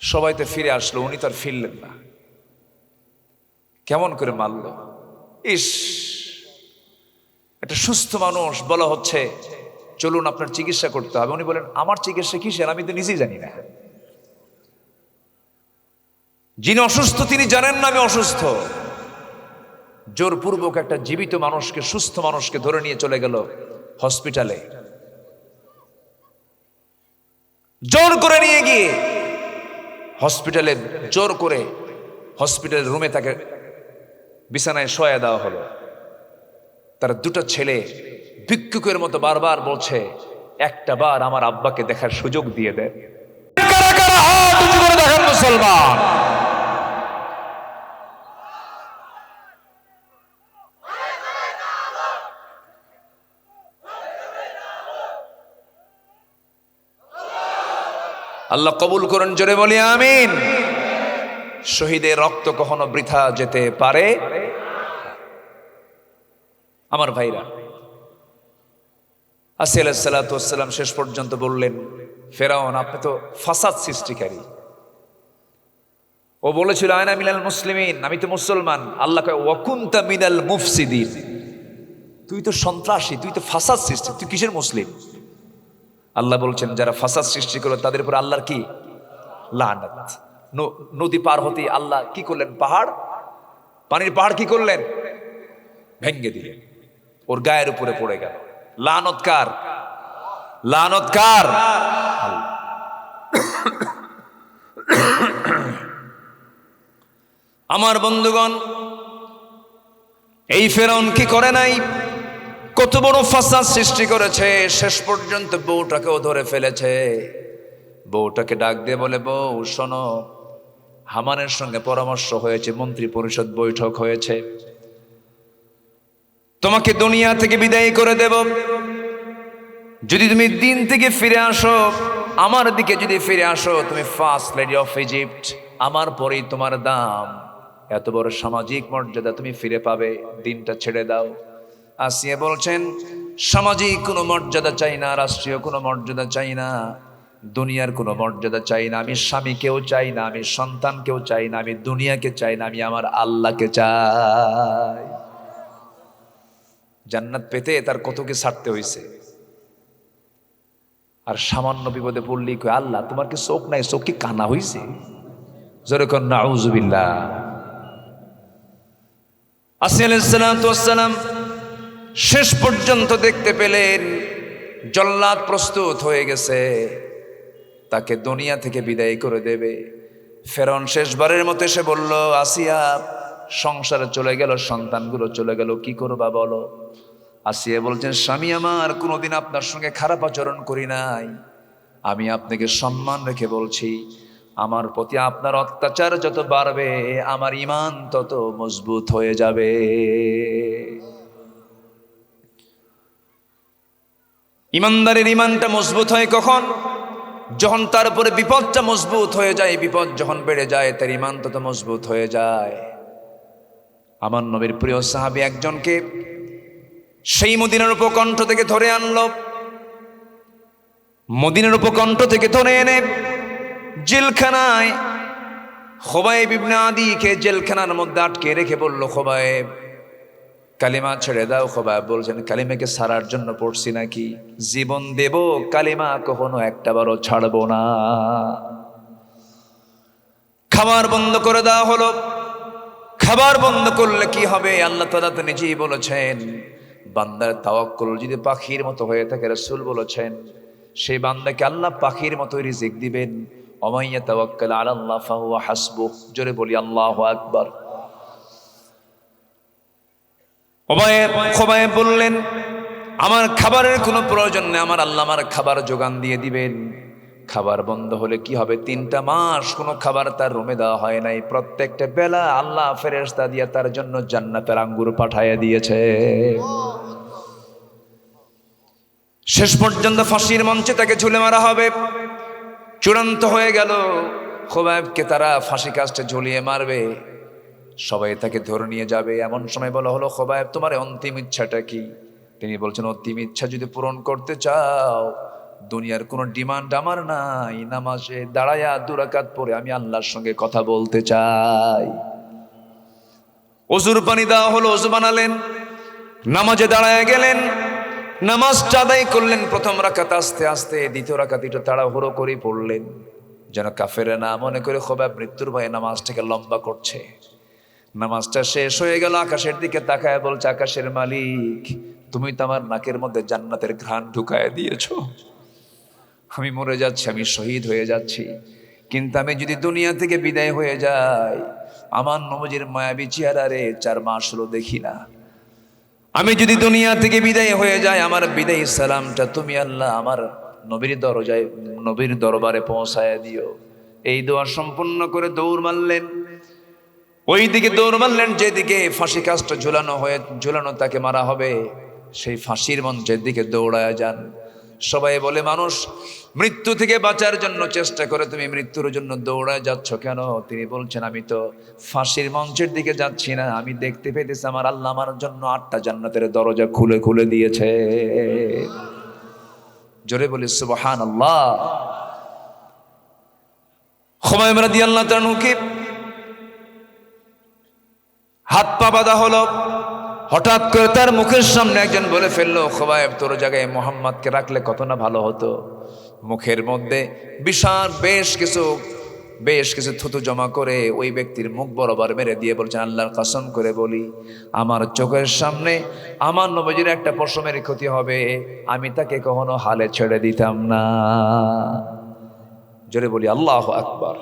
সবাই তো ফিরে আসলো, উনি তো আর ফিরলেন না। কেমন করে মারলো, ইস, একটা সুস্থ মানুষ বলা হচ্ছে চলুন আপনার চিকিৎসা করতে হবে, উনি বলেন আমার চিকিৎসা কিসের, আমি তো নিজেই জানি না। যিনি অসুস্থ তিনি জানেন না আমি অসুস্থ। জোরপূর্বক একটা জীবিত মানুষকে, সুস্থ মানুষকে ধরে নিয়ে চলে গেল হসপিটালে। জোর করে নিয়ে গিয়ে হসপিটালে, জোর করে হসপিটালের রুমে তাকে বিছানায় শোয়া দেওয়া হলো। তার দুটো ছেলে ভিক্ষুকের মতো বারবার বলছে, একটা বার আমার আব্বাকে দেখার সুযোগ দিয়ে দেন। কারা কারা হাত উঁচু করে দেখেন মুসলমান? আল্লাহ কবুল করুন, জোরে বলি আমিন। শহীদের রক্ত কখনো বৃথা যেতে পারে। আমার ভাইরা, আসি আলাইহিস সালাতু ওয়াস সালাম শেষ পর্যন্ত বললেন, ফেরাউন আপনি তো ফাসাদ সৃষ্টিকারী। ও বলেছিল আনা মিনাল মুসলিমিন, আমি তো মুসলমান। আল্লাহ কয় ওয়া কুনতা মিনাল মুফসিদিন, তুই তো সন্ত্রাসী, তুই তো ফাসাদ সৃষ্টি, তুই কিসের মুসলিম? আল্লাহ বলছেন যারা ফাসাদ সৃষ্টি করলো তাদের উপর আল্লাহর কি লানত। নদী পার হতে আল্লাহ কি করলেন? পাহাড়, পানির পাহাড় কি করলেন? ভেঙ্গে দিলেন, ওর গায়ের উপরে পড়ে গেল। লানত কার? লানত কার? আমার বন্ধুগণ, এই ফেরাউন কি করে নাই? কত বড় ফাসাদ সৃষ্টি করেছে, শেষ পর্যন্ত বউটাকেও ধরে ফেলেছে। বউটাকে ডাক দিয়ে বলে, বউ শোনো, হামানের সঙ্গে পরামর্শ হয়েছে, মন্ত্রী পরিষদ বৈঠক হয়েছে, তোমাকে দুনিয়া থেকে বিদায় করে দেব যদি তুমি দিন থেকে ফিরে আসো, আমার দিকে যদি ফিরে আসো, তুমি ফার্স্ট লেডি অফ ইজিপ্ট, আমার পরেই তোমার দাম। এত বড় সামাজিক মর্যাদা তুমি ফিরে পাবে, দিনটা ছেড়ে দাও। আসিয়া বলছেন সামাজিক কোনো মর্যাদা চাই না, রাষ্ট্রীয় কোনো মর্যাদা চাই না, দুনিয়ার কোনো মর্যাদা চাই না, আমি স্বামীকেও চাই না, আমি সন্তানকেও চাই না, আমি দুনিয়াকে চাই না, আমি আমার আল্লাহকে চাই। জান্নাত পেতে তার কত কি ছাড়তে হয়েছে। আর সামান্য বিপদে পড়লি কই আল্লাহ তোমার কি চোখ নাই, চোখ কি কানা হইছে? যেরকম নাউজুবিল্লাহ। আসি আলাইহিস সালাতু ওয়াস সালাম শেষ পর্যন্ত দেখতে পেলেন জল্লাদ প্রস্তুত হয়ে গেছে, তাকে দুনিয়া থেকে বিদায় করে দেবে। ফেরাউন শেষবারের মতো এসে বলল, আসিয়া সংসারে চলে গেল, সন্তানগুলো চলে গেল, কি করবা বলো? আসিয়া বলছেন, স্বামী আমার কোনোদিন আপনার সঙ্গে খারাপ আচরণ করি নাই, আমি আপনাকে সম্মান রেখে বলছি, আমার প্রতি আপনার অত্যাচার যত বাড়বে আমার ঈমান তত মজবুত হয়ে যাবে। ঈমানদারের ঈমানটা মজবুত হয় কখন? যখন তার উপরে বিপদটা মজবুত হয়ে যায়, বিপদ যখন বেড়ে যায় তার ঈমান তত মজবুত হয়ে যায়। আমার নবীর প্রিয় সাহাবী একজনকে সেই মদিনার উপকণ্ঠ থেকে ধরে আনলো, মদিনার উপকণ্ঠ থেকে ধরে এনে জেলখানায় খুবাইব ইবনে আদিকে জেলখানার মধ্যে আটকে রেখে বলল, খুবাইব কালিমা ছেড়ে দাও। খুবাইব বলছেন, কালিমাকে ছাড়ার জন্য পড়ছি নাকি, জীবন দেব, কালিমা কখনো একটাবারও ছাড়বো না। খাবার বন্ধ করে দেওয়া হলো। খাবার বন্ধ করলে কি হবে? আল্লাহ তাআলা তো নিজেই বলেছেন, বান্দার তাওয়াক্কুল যদি পাখির মতো হয়ে থাকে, রাসূল বলেছেন সেই বান্দাকে আল্লাহ পাখির মতো রিজিক দিবেন। ওমাই ইয়াতাওয়াক্কাল আলাল্লাহ ফাহুয়া হাসবুহ। জোরে বলি আল্লাহু আকবার। খুবাইব বললেন, আমার খাবারের কোনো প্রয়োজন নেই, আমার আল্লাহ আমার খাবার যোগান দিয়ে দিবেন। খাবার বন্ধ হলে কি হবে? 3টা মাস কোনো খাবার তার রুমে দেওয়া হয় নাই। প্রত্যেকটা বেলা আল্লাহ ফেরেশতা দিয়ে তার জন্য জান্নাতের আঙ্গুর পাঠাইয়া দিয়েছে। শেষ পর্যন্ত ফাঁসির মঞ্চে তাকে ঝুলে মারা হবে। চূড়ান্ত হয়ে গেল, খুবাইবকে তারা ফাঁসি কাস্টে ঝুলিয়ে মারবে, সবাই তাকে ধরে নিয়ে যাবে। এমন সময় বলা হলো, খুবাইব তোমার অন্তিম ইচ্ছাটা কি? তিনি বলছেন, অন্তিম ইচ্ছা যদি পূরণ করতে চাও, দুনিয়ার কোনো ডিমান্ড আমার নাই, নামাজে দাঁড়ায়া 2 রাকাত পরে আমি আল্লাহর সঙ্গে কথা বলতে চাই। ওযুর পানি দেওয়া হলো, ওযু বানালেন, নামাজে দাঁড়ায় গেলেন, নামাজটা আদায় করলেন। প্রথম রাকাত আস্তে আস্তে, দ্বিতীয় রাকাত একটু তাড়াহুড়ো করে পড়লেন, যেন কাফেরে না মনে করে খোবাব মৃত্যুর ভয়ে নামাজটাকে লম্বা করছে। নামাজটা শেষ হয়ে গেল, আকাশের দিকে তাকায় বলছে, আকাশের মালিক, তুমি তো আমার নাকের মধ্যে জান্নাতের ঘ্রাণ ঢুকায় দিয়েছো। আমি মরে যাচ্ছি, আমি শহীদ হয়ে যাচ্ছি, কিন্তু আমি যদি দুনিয়া থেকে বিদায় হয়ে যাই, আমার নবীর মায়াবী চেহারারে 4 মাস হলো দেখি না। আমি যদি দুনিয়া থেকে বিদায় হয়ে যাই, আমার বিদায়ী সালামটা তুমি আল্লাহ আমার নবীর দরবারে পৌঁছায় দিও। এই দোয়া সম্পূর্ণ করে দৌড় মারলেন, ওই দিকে দৌড় মারলেন যেদিকে ফাঁসি কাজটা ঝুলানো তাকে মারা হবে, সেই ফাঁসির মঞ্চের দিকে দৌড়ায় যান। সবাই বলে, মানুষ মৃত্যু থেকে বাঁচার জন্য চেষ্টা করে, তুমি মৃত্যুর জন্য দৌড়ায় যাচ্ছ কেন? তিনি বলছেন, আমি তো ফাঁসির মঞ্চের দিকে যাচ্ছি না, আমি দেখতে পেতেছি আমার আল্লাহ আমার জন্য 8টা জান্নাতের দরজা খুলে খুলে দিয়েছে। জোরে বলি সুবহানাল্লাহ। খুবাইব রাদিয়াল্লাহু তাআলা কে হাত পা বাঁধা হলো। হঠাৎ করে তার মুখের সামনে একজন বলে ফেললো, খুবাইব, তোর জায়গায় মুহাম্মদকে রাখলে কত না ভালো হতো। মুখের মধ্যে বিশাল বেশ কিছু থুতু জমা করে ওই ব্যক্তির মুখ বরাবর মেরে দিয়ে বলছেন, আল্লাহর কসম করে বলি, আমার চোখের সামনে আমার নবীজির একটা পশমের ক্ষতি হবে, আমি তাকে কখনো হালে ছেড়ে দিতাম না। জোরে বলি আল্লাহু আকবার।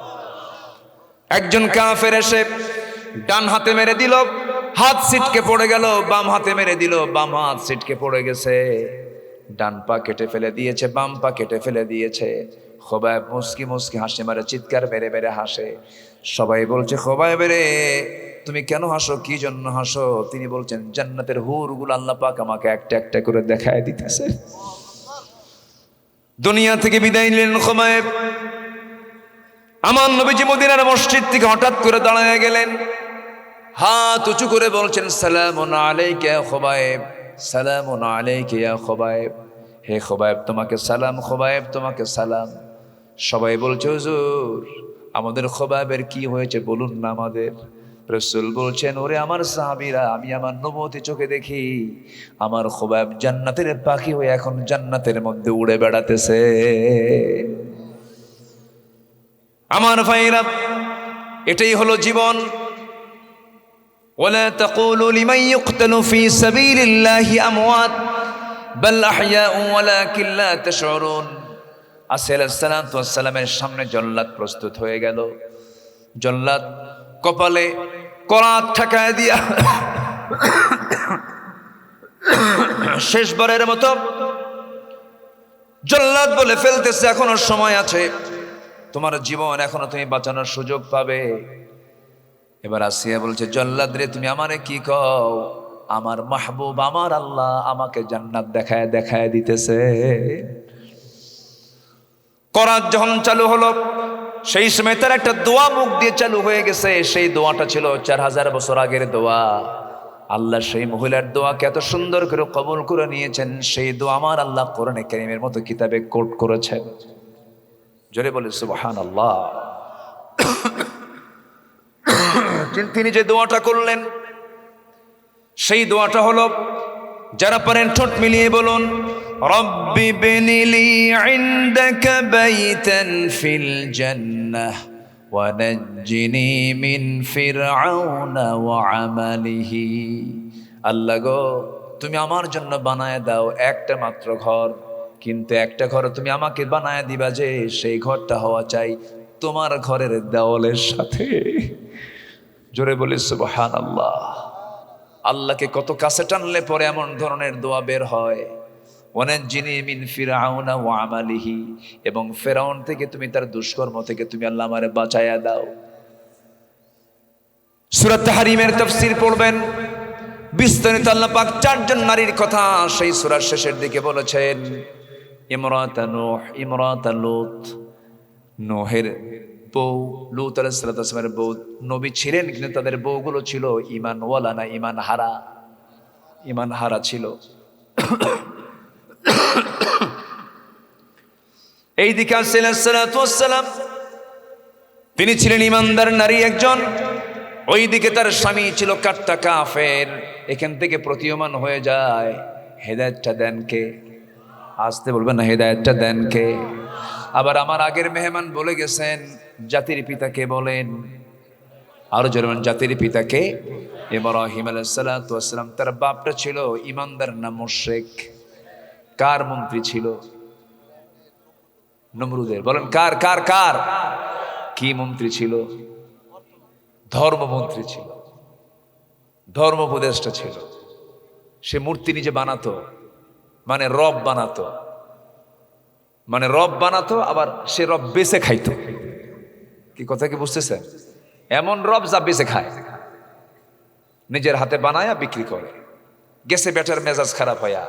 একজন কাফের এসে ডান হাতে মেরে দিল, হাত ছিটকে পড়ে গেল, বাম হাতে মেরে দিল, বাম হাত ছিটকে পড়ে গেছে। ডান পা কেটে ফেলে দিয়েছে, বাম পা কেটে ফেলে দিয়েছে। খুবাইব মুস্কি মুস্কি হাসি মারে, চিৎকার মেরে মেরে হাসে। সবাই বলছে, খুবাইব রে, তুমি কেন হাসো, কি জন্য হাসো? তিনি বলছেন, জান্নাতের হুরগুলো আল্লাহ পাক আমাকে একটা একটা করে দেখায় দিতেছে। দুনিয়া থেকে বিদায় নিলেন খুবাইব। আমার নবীজি মদিনার মসজিদ থেকে হঠাৎ করে দাঁড়ায় গেলেন, হাত উঁচু করে বলছেন, সালামুন আলাইকা ইয়া খুবাইব, সালামুন আলাইকা ইয়া খুবাইব। হে খুবাইব তোমাকে সালাম, খুবাইব তোমাকে সালাম। সবাই বলছে, হুজুর আমাদের খুবাইবের কি হয়েছে বলুন না আমাদের। রাসূল বলছেন, ওরে আমার সাহাবীরা, আমি আমার নবুয়তি চোখে দেখি আমার খুবাইব জান্নাতের পাখি হয়ে এখন জান্নাতের মধ্যে উড়ে বেড়াতেছে। আমার ভাইরা, এটাই হলো জীবন। ولا تقولوا لمن يقتل في سبيل الله أموات بل أحياء ولكن لا تشعرون। আলাইহিস সালামের সামনে জল্লাদ প্রস্তুত হয়ে গেল। জল্লাদ কপালে করাত ঠেকায় দিয়া শেষবারের মতো জল্লাদ বলে ফেলতেছে, এখনো সময় আছে, তোমার জীবন এখনো তুমি বাঁচানোর সুযোগ পাবে। এবার আসিয়া বলছে, জল্লাদ রে, তুমি আমারে কি কও? আমার মাহবুব আমার আল্লাহ আমাকে জান্নাত দেখায় দেখায় দিতেছে। করাত যখন চালু হলো, সেই সময় তার একটা দোয়া মুখ দিয়ে চালু হয়ে গেছে। সেই দোয়াটা ছিল 4000 বছর আগের দোয়া। আল্লাহ সেই মহিলার দোয়াকে এত সুন্দর করে কবুল করে নিয়েছেন। সেই দোয়া আমার আল্লাহ কোরআনে কারীমের মতো কিতাবে কোট করেছেন। জোরে বলে সুবহানাল্লাহ। তিনি যে দোয়াটা করলেন, সেই দোয়াটা হলো, যারা পারেন ঠোঁট মিলিয়ে বলুন, রব্বি বিনিলি ইনদাকা বাইতান ফিল জান্নাহ ওয়া নাজ্জিনি মিন ফিরআউনা ওয়া আমালিহি। আল্লাহ গো, তুমি আমার জন্য বানায় দাও একটা মাত্র ঘর, কিন্তু একটা ঘর তুমি আমাকে বানায় দিবা যে সেই ঘরটা হওয়া চাই তোমার ঘরের দেওয়ালের সাথে। জোরে বলি সুবহানাল্লাহ। আল্লাহকে কত কাছে টানলে পরে এমন ধরনের দোয়া বের হয়। ওয়ানাজ্জিনি মিন ফিরআউনা ওয়া আমালিহি, এবং ফেরাউন থেকে তুমি তার দুষ্কর্ম থেকে তুমি আল্লাহ আমারে বাঁচায়া দাও। সূরা তাহরিমের তাফসীর পড়বেন, বিস্তারিত আল্লাহ পাক 4 জন নারীর কথা সেই সূরার শেষের দিকে বলেছেন। ইমরাত নূহ, ইমরাত লূত, নূহের বউ, লূত আলাইহিস সালামের বউ নবী ছিলেন, কিন্তু তাদের বউগুলো ছিল ঈমানওয়ালা না ঈমান হারা ছিল। এইদিকে আলাইহিস সালাম তিনি ছিলেন ঈমানদার নারী একজন, ওইদিকে তার স্বামী ছিল কাট্টা কাফের। এখান থেকে প্রতীয়মান হয়ে যায় হেদায়েতটা দেন কে? আসতে বলবেন না, হেদায়েতটা দেন কে? আবার আমার আগের মেহমান বলে গেছেন জাতির পিতাকে বলেন, আরো জোরে বলেন জাতির পিতাকে। ইব্রাহিম আলাইহিস সালাতু ওয়াস সালাম, তার বাপটা ছিল ইমানদার না মুশরিক? কার মন্ত্রী ছিল? নমরুদের। বলেন কার কার কার? কি মন্ত্রী ছিল? ধর্মমন্ত্রী ছিল, ধর্ম উপদেষ্টা ছিল। সে মূর্তি নিজে বানাতো, মানে রব বানাতো, মানে রব বানাতো, আবার সে রব বেচে খাইতো। কি কথা কি বুঝতেছেন? এমন রব যা বেচে খায়, নিজের হাতে বানায়া বিক্রি করে। গেছে বেটার মেজাজ খারাপ হইয়া।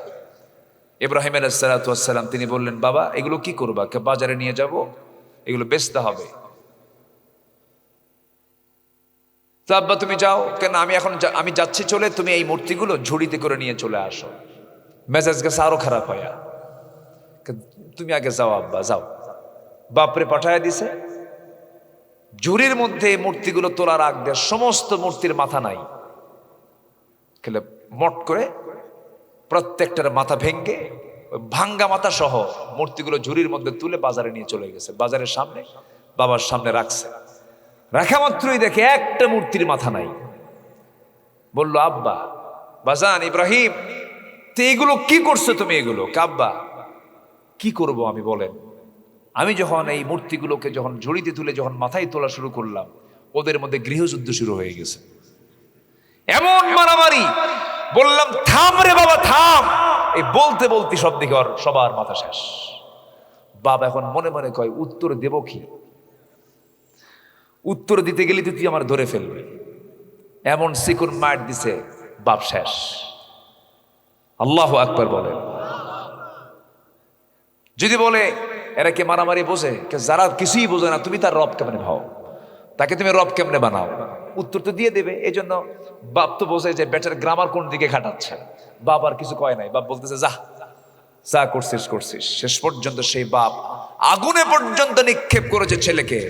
ইব্রাহিম আলাইহিস সালাতু ওয়াস সালাম তিনি বললেন, বাবা এগুলো কি করবা? বাজারে নিয়ে যাব, এগুলো বেচতে হবে। তো আব্বা তুমি যাও। কেন? আমি যাচ্ছি চলে, তুমি এই মূর্তিগুলো ঝুড়িতে করে নিয়ে চলে আসো। মেজাজ গেছে আরো খারাপ হইয়া। তুমি আগে যাও আব্বা, যাও। বাপরে পাঠায় দিছে। ঝুড়ির মধ্যে মূর্তিগুলো তোলার আগ দিয়ে সমস্ত মূর্তির মাথা নাই, খেলে মট করে প্রত্যেকটার মাথা ভেঙ্গে ভাঙ্গা মাথা সহ মূর্তিগুলো ঝুড়ির মধ্যে তুলে বাজারে নিয়ে চলে গেছে। বাজারের সামনে বাবার সামনে রাখছে। রাখা মাত্রই দেখে একটা মূর্তির মাথা নাই। বলল, আব্বা, বাজান ইব্রাহিম, তো এগুলো কি করছো তুমি? এগুলো কাব্বা কি করব আমি বলেন? আমি যখন এই মূর্তিগুলোকে যখন ঝুড়িতে তুলে যখন মাথায় তোলা শুরু করলাম, ওদের মধ্যে গৃহযুদ্ধ শুরু হয়ে গেছে। এমন মারামারি, বললাম থাম রে বাবা থাম। এই বলতে বলতে সব দিকে সবার মাথা শেষ। বাবা এখন মনে মনে কয়, উত্তর দেব কি? উত্তর দিতে গেলে তুই আমার ধরে ফেলবি। এমন সিকুন মার দিছে, বাপ শেষ। আল্লাহু আকবার বলেন। যদি বলে এরা কে মারামারি বোঝে? যারা কিছুই বোঝে না, তুমি তার রব কেমনে ভাও? তাকে তুমি রব কেমনে বানাও? উত্তর তো দিয়ে দেবে। এই জন্য বাপ তো বোঝে যে বেটার গ্রামার কোন দিকে খাটাচ্ছে। বাপ আর কিছু কয় নাই। বাপ বলতেছে, যা যা করছিস করছিস। শেষ পর্যন্ত সেই বাপ আগুনে পর্যন্ত নিক্ষেপ করেছে ছেলেকে।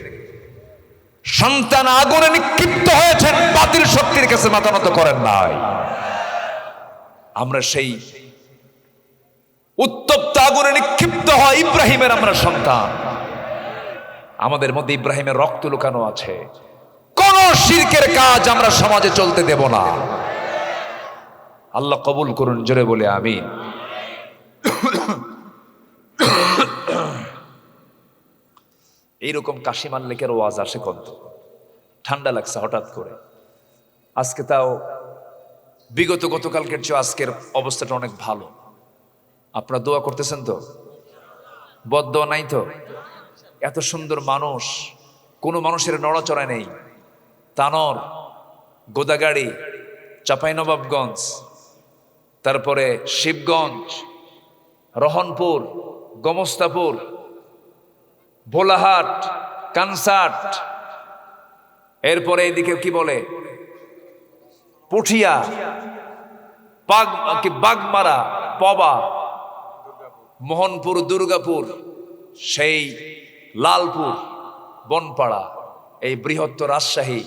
সন্তান আগুনে নিক্ষিপ্ত হয়েছেন, বাতিল শক্তির কাছে মাথা নত করেন নাই। আমরা সেই উত্তপ্ত আগুনে নিক্ষিপ্ত হয় ইব্রাহিমের আমরা সন্তান। আমাদের মধ্যে ইব্রাহিমের রক্ত লুকানো আছে। কোন শিরকের কাজ আমরা সমাজে চলতে দেব না। আল্লাহ কবুল করুন, জোরে বলে আমিন। এইরকম কাশি মাল্লিকের ওয়াজ আসে কত। ঠান্ডা লাগছে হঠাৎ করে আজকে। তাও বিগত গতকালকের চেয়ে আজকের অবস্থাটা অনেক ভালো। আপনারা দোয়া করতেছেন তো? বদদোয়া নাই তো? এত সুন্দর মানুষ, কোনো মানুষের নড়াচড়া নেই। তানর, গোদাগাড়ি, চাঁপাইনবাবগঞ্জ, তারপরে শিবগঞ্জ, রহনপুর, গোমস্তাপুর, ভোলাহাট, কানসাট, এরপরে এদিকে কি বলে পুঠিয়া, বাগমারা, পবা, মোহনপুর, দুর্গাপুর, সেই লালপুর, বনপাড়া, এই বৃহত্তর রাজশাহী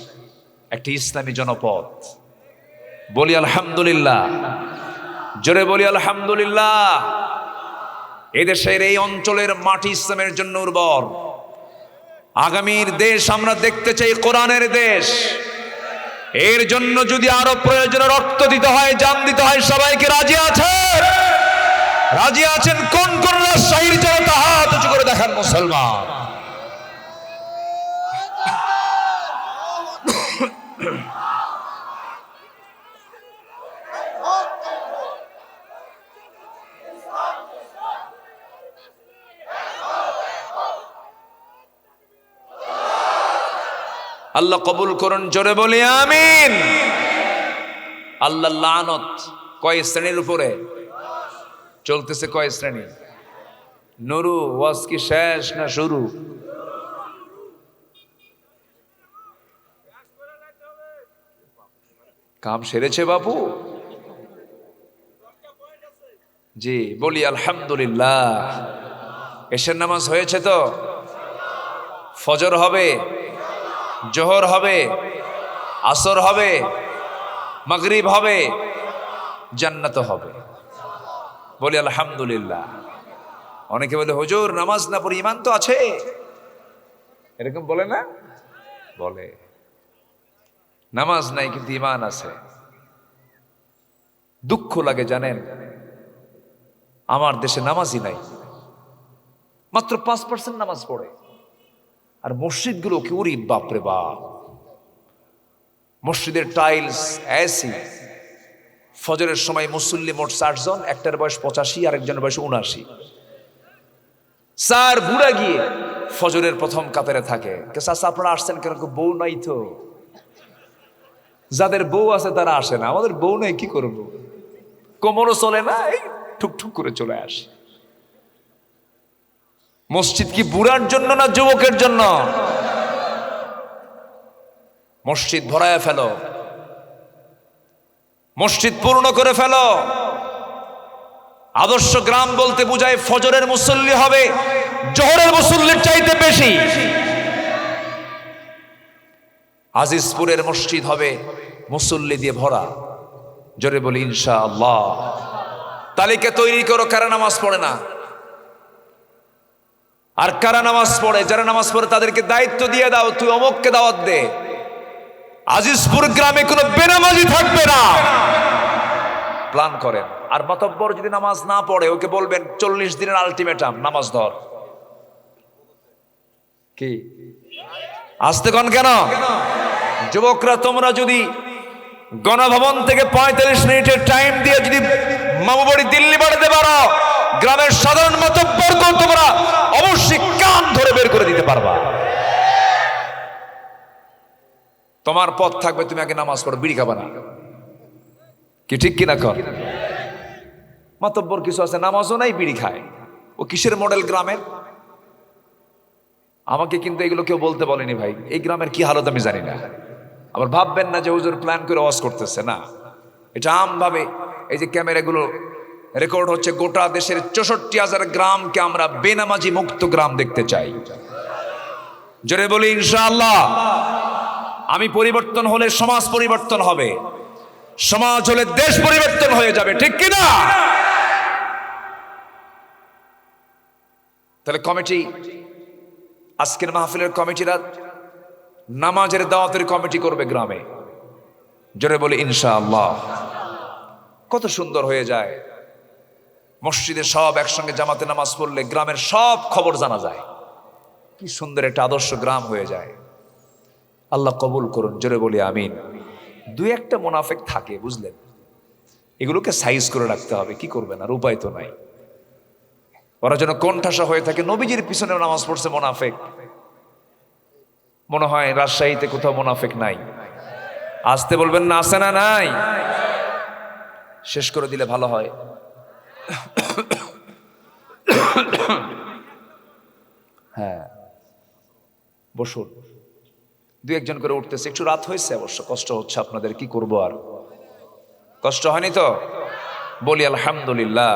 একটি ইসলামী জনপদ। বলি আলহামদুলিল্লাহ, জোরে বলি আলহামদুলিল্লাহ। এদেশের এই অঞ্চলের মাটি ইসলামের জন্য উর্বর। আগামীর দেশ আমরা দেখতে চাই কোরআনের দেশ। এর জন্য যদি আরো প্রয়োজনে রক্ত দিতে হয়, জান দিতে হয়, সবাইকে রাজি আছেন? রাজি আছেন? কোন কোন রাজশাহীর জনতা হাত উঁচু করে দেখান মুসলমান। আল্লাহ কবুল করুন, জোরে বলি আমিন। আল্লাহ লানত কয় শ্রেণীর উপরে চলতেছে? কয় শ্রেণী? নুরু, ওয়াজ কি শেষ না শুরু? কাম সেরেছে বাবু? জি, বলি আলহামদুলিল্লাহ। এশার নামাজ হয়েছে তো? ফজর হবে, জোহর হবে, আসর হবে, মাগরিব হবে, জান্নাত হবে। বলি আলহামদুলিল্লাহ। অনেকে বলে হুজুর নামাজ না পড়ে ঈমান তো আছে, এরকম বলে না? বলে নামাজ নাই কিন্তু ঈমান আছে। দুঃখ লাগে জানেন, আমার দেশে নামাজই নাই, মাত্র 5% নামাজ পড়ে। আর মসজিদগুলো কি উরি বাপরে বাপ, মসজিদের টাইলস এসি। ফজরের সময় মুসল্লি মোট 60 জন, একটার বয়স 85, আরেকজনের বয়স 79। স্যার বুড়া গিয়ে ফজরের প্রথম কাতারে থাকে। চাচা আপনারা আসছেন কেন? বউ নাই তো। যাদের বউ আছে তারা আসে না, আমাদের বউ নাই, কি করব? কোমরও চলে না, এই ঠুকঠুক করে চলে আসে। মসজিদ কি বুড়ার জন্য না যুবকের জন্য? মসজিদ ভরায় ফেলো, মসজিদ পূর্ণ করে ফেলো। আদর্শ গ্রাম বলতে বুঝায় ফজরের মুসল্লি হবে জোহরের মুসল্লির চাইতে বেশি। আজিজপুরের মসজিদ হবে মুসল্লি দিয়ে ভরা। জোরে বলি ইনশাআল্লাহ। তালিকা তৈরি করো কারা নামাজ পড়ে না আর কারা নামাজ পড়ে। যারা নামাজ পড়ে তাদেরকে দায়িত্ব দিয়ে দাও, তুই অমুককে দাওয়াত দে। আজিজপুর গ্রামে কোনো বেনামাজি থাকবে না, প্ল্যান করেন। আর মাতব্বর যদি নামাজ না পড়ে ওকে বলবেন 40 দিনের আলটিমেটাম, নামাজ ধর। কি আসতে কন কেন? যুবকরা তোমরা যদি গণভবন থেকে 45 মিনিটের টাইম দিয়ে যদি মামুবাড়ি দিল্লি বাড়াতে পারো, গ্রামের সাধারণ মাতব্বরকেও তোমরা অবশ্যই কান ধরে বের করে দিতে পারবা। তোমার পথ থাকবে, তুমি আগে নামাজ পড়ো, বিড়ি খাবা না। কি ঠিক কিনা কর? মাতব্বর কিছু আছে নামাজও নাই, বিড়ি খায়। ও কিসের মডেল গ্রামের? আমাকে কিন্তু এগুলো কেউ বলতে বলেনি ভাই, এই গ্রামের কি হালত আমি জানি না। আবার ভাববেন না যে হুজুর প্ল্যান করে ওয়াজ করতেছে, না। এটা আমভাবে এই যে ক্যামেরাগুলো রেকর্ড হচ্ছে, গোটা দেশের 64,000 গ্রামকে আমরা বেনামাজি মুক্ত গ্রাম দেখতে চাই। জোরে বলি ইনশাআল্লাহ। আমি পরিবর্তন হলে সমাজ পরিবর্তন হবে, সমাজ হলে দেশ পরিবর্তন হয়ে যাবে, ঠিক কিনা? তাহলে কমিটি, আজকের মাহফিলের কমিটিরা নামাজের দাওয়াতের কমিটি করবে গ্রামে। জোরে বলি ইনশাআল্লাহ। কত সুন্দর হয়ে যায়, মসজিদে সব একসঙ্গে জামাতে নামাজ পড়লে গ্রামের সব খবর জানা যায়। কি সুন্দর একটা আদর্শ গ্রাম হয়ে যায়। আল্লাহ কবুল করুন, জোরে বলি আমিন। দুই একটা মুনাফিক থাকে, বুঝলেন, এগুলোকে সাইজ করে রাখতে হবে। কি করবেন আর, উপায় তো নাই। ওরা যেন কোণঠাসা হয়ে থাকে। নবীজির পিছনে নামাজ পড়ছে মুনাফিক, মনে হয় রাজশাহীতে কোথাও মুনাফিক নাই। আসতে বলবেন না, আছে না নাই? শেষ করে দিলে ভালো হয়। হ্যাঁ বসুন, দু একজন করে উঠতেছে। একটু রাত হয়েছে অবশ্য, কষ্ট হচ্ছে আপনাদের, কি করবো আর। কষ্ট হয়নি তো? বলি আলহামদুলিল্লাহ।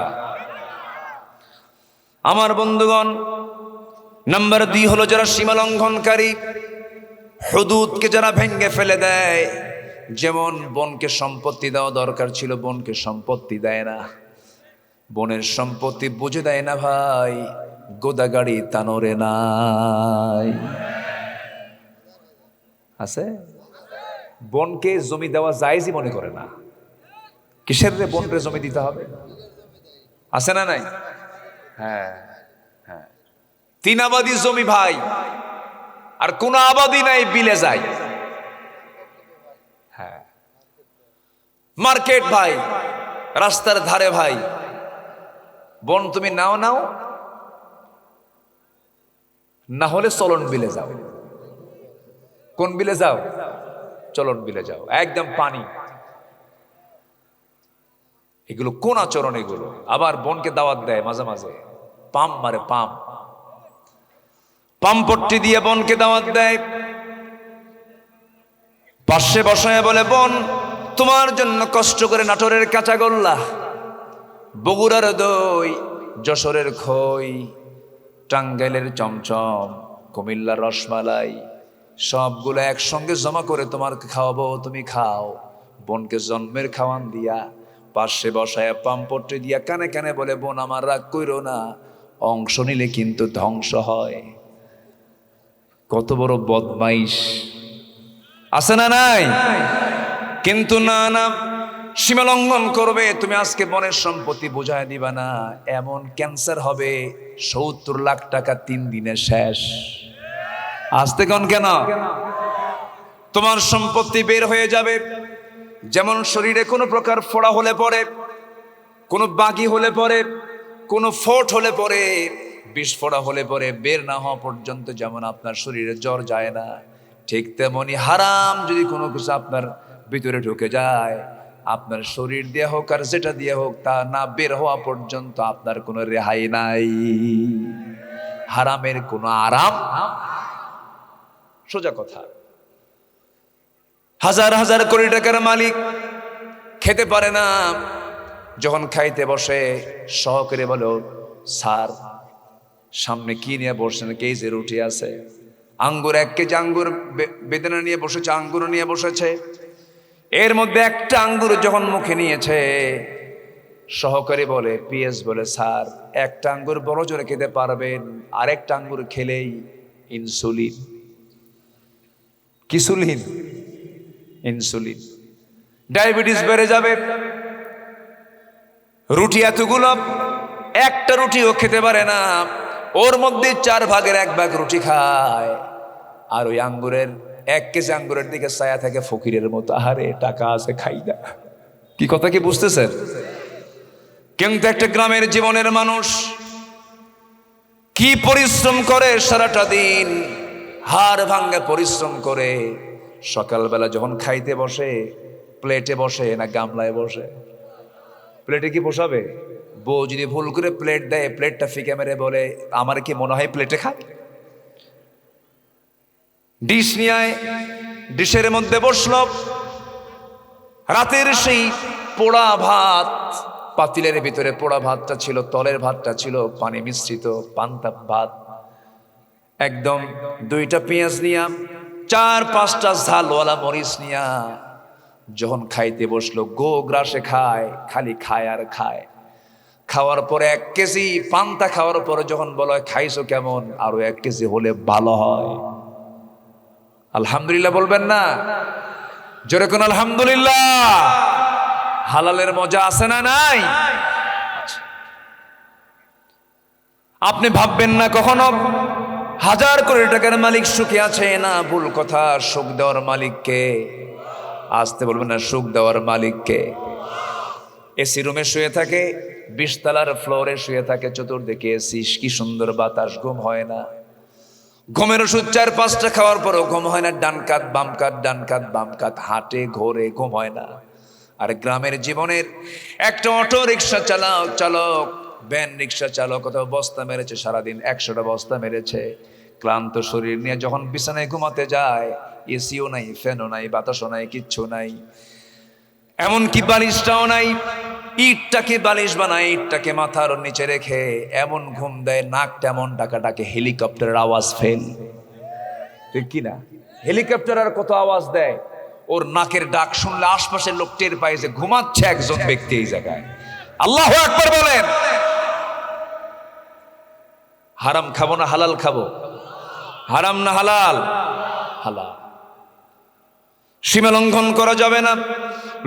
আমার বন্ধুগণ, নাম্বার 2 হলো যারা সীমা লঙ্ঘনকারী, হুদুদকে যারা ভেঙ্গে ফেলে দেয়। যেমন বোনকে সম্পত্তি দেওয়া দরকার ছিল, বোনকে সম্পত্তি দেয় না। বোনের সম্পত্তি বুঝে দেয় না ভাই, গোদাগাড়ি তানোরে নাই আছে। বোনকে জমি দেওয়া জায়েজই মনে করে না। কিসের রে বোনরে জমি দিতে হবে? আছে না নাই? হ্যাঁ হ্যাঁ, 3 আবাদি জমি ভাই, আর কোন আবাদি নাই, বিলে যায়। হ্যাঁ, মার্কেট ভাই, রাস্তার ধারে ভাই। বোন তুমি নাও নাও, না হলে চলন বিলে যাও। কোন বিলে যাও? চলন বিলে যাও, একদম পানি। এগুলো কোন আচরণ এগুলো? আবার বোনকে দাওয়াত দেয় মাঝে মাঝে, পাম মারে, পাম্পট্টি দিয়ে বোনকে দাওয়াত দেয়। পাশে বসায় বলে, বোন তোমার জন্য কষ্ট করে নাটোরের কাঁচাগোল্লা, বগুড়ার দই, যশোরের খই, টাঙ্গাইলের চমচম, কুমিল্লার রসমালাই, সবগুলো একসঙ্গে জমা করে তোমাকে খাওয়াবো, তুমি খাও। বোনকে জন্মের খাওয়ান দিয়া পাশে বসায় পাম্পট্টি দিয়া কানে কানে বলে, বোন আমার রাগ কইরো না, অংশ নিলে কিন্তু ধ্বংস হয়। কত বড় বদমাইশ, আছে না নাই? কিন্তু না না, সীমা লঙ্ঘন করবে। তুমি আজকে বনের সম্পত্তি বুঝায় দিবা না, এমন ক্যান্সার হবে 70 লাখ টাকা 3 দিনে শেষ। আসতে কোন কেন? তোমার সম্পত্তি বের হয়ে যাবে। যেমন শরীরে কোনো প্রকার ফোড়া হলে পরে, কোনো বাগি হলে পরে, কোনো ফোট হলে পরে, বিস্ফোরা হলে পরে বের না হওয়া পর্যন্ত যেমন আপনার শরীরে জ্বর যায় না, ঠিক তেমনি হারাম যদি কোনো কিছু আপনার ভিতরে ঢুকে যায়, আপনার শরীর দিয়ে হোক আর যেটা দিয়ে হোক, তা না বের হওয়া পর্যন্ত আপনার কোনো রেহাই নাই। হারামের কোনো আরাম, সোজা কথা। হাজার হাজার কোটি টাকার মালিক খেতে পারে না, যখন খাইতে বসে সহকারে বলো, স্যার সামনে কি নিয়ে বসছেন? কেজি রুটি আছে, আঙ্গুর 1 কেজি আঙ্গুর বেদনা নিয়ে বসেছে, আঙ্গুর নিয়ে বসেছে। এর মধ্যে একটা আঙ্গুর যখন মুখে নিয়েছে, সহকারী বলে, পিএস বলে, স্যার একটা আঙ্গুর বড় জোরে খেতে পারবেন, আরেকটা আঙ্গুর খেলেই ইনসুলিন। কিসুলিন? ইনসুলিন। ডায়াবেটিস বেড়ে যাবে। রুটি এতগুলো, একটা রুটিও খেতে পারে না, ওর মধ্যে 4 ভাগের 1 ভাগ রুটি খায়, আর ওই আঙ্গুরের 1 কেজি আঙ্গুরের দিকে ছায়া থাকে ফকিরের মতো। আহারে টাকা আছে, খাই না। কি কথা কি বুঝতেছেন? কিন্তু একটা গ্রামের জীবনের মানুষ কি পরিশ্রম করে সারাটা দিন, হাড় ভাঙ্গা পরিশ্রম করে, সকালবেলা যখন খাইতে বসে, প্লেটে বসে না গামলায় বসে? প্লেটে কি বসাবে? বউ যদি ভুল করে প্লেট দেয়, প্লেটটা ফিকে মেরে বলে, আমার কি মনে হয় প্লেটে খায়? ডিশ নিয়ে ডিশের মধ্যে বসল, রাতের সেই পোড়া ভাত, পাতিলের ভিতরে পোড়া ভাতটা ছিল, তলের ভাতটা ছিল পানি মিশ্রিত পান্তা ভাত, একদম 2টা পেঁয়াজ নিয়া, 4-5টা ঝালওয়ালা মরিচ নিয়া যখন খাইতে বসলো, গো গ্রাসে খায়, খালি খায় আর খায়। খাওয়ার পরে 1 কেজি পান্তা খাওয়ার পরে যখন বলা হয় খাইছো কেমন, আরো 1 কেজি হলে ভালো হয়। আলহামদুলিল্লাহ বলবেন না? জোরে কোন আলহামদুলিল্লাহ। হালালের মজা আছে না নাই? আপনি ভাববেন না কখনো হাজার কোটি টাকার মালিক সুখে আছে, না, ভুল কথা। সুখ দেওয়ার মালিককে, আসতে বলবেন না, সুখ দেওয়ার মালিককে। এসি রুমে শুয়ে থাকে, 20 তলার ফ্লোরে শুয়ে থাকে, চতুর্দিকে এসি, কি সুন্দর বাতাস, ঘুম হয় না। ঘুমের ওষুধ 4-5টা খাওয়ার পরও ঘুম হয় না, ডান কাত বাম কাত, ডান কাত বাম কাত, হাঁটে ঘোরে, ঘুম হয় না। আর গ্রামের জীবনের একটা অটো রিক্সা চালক, ভ্যান রিক্সা চালক, কোথাও বস্তা মেরেছে সারাদিন, 100টা বস্তা মেরেছে, ক্লান্ত শরীর নিয়ে যখন বিছানায় ঘুমাতে যায়, এসিও নাই, ফ্যানও নাই, বাতাসও নাই, কিচ্ছু নাই, এমনকি বালিশটাও নাই। ইটটাকে বালিশ বানায়, ইটটাকে মাথার নিচে রেখে এমন ঘুম দেয়, নাকটা এমন ডাকে, হেলিকপ্টারের আওয়াজ ফেল, ঠিক কিনা? হেলিকপ্টার আর কত আওয়াজ দেয়, ওর নাকের ডাক শুনলে আশপাশের লোক টের পায় যে ঘুমাচ্ছে একজন ব্যক্তি এই জায়গায়। আল্লাহু আকবার বলেন। হারাম খাবো না হালাল খাবো? হারাম না হালাল? হালাল। সীমা লঙ্ঘন করা যাবে না।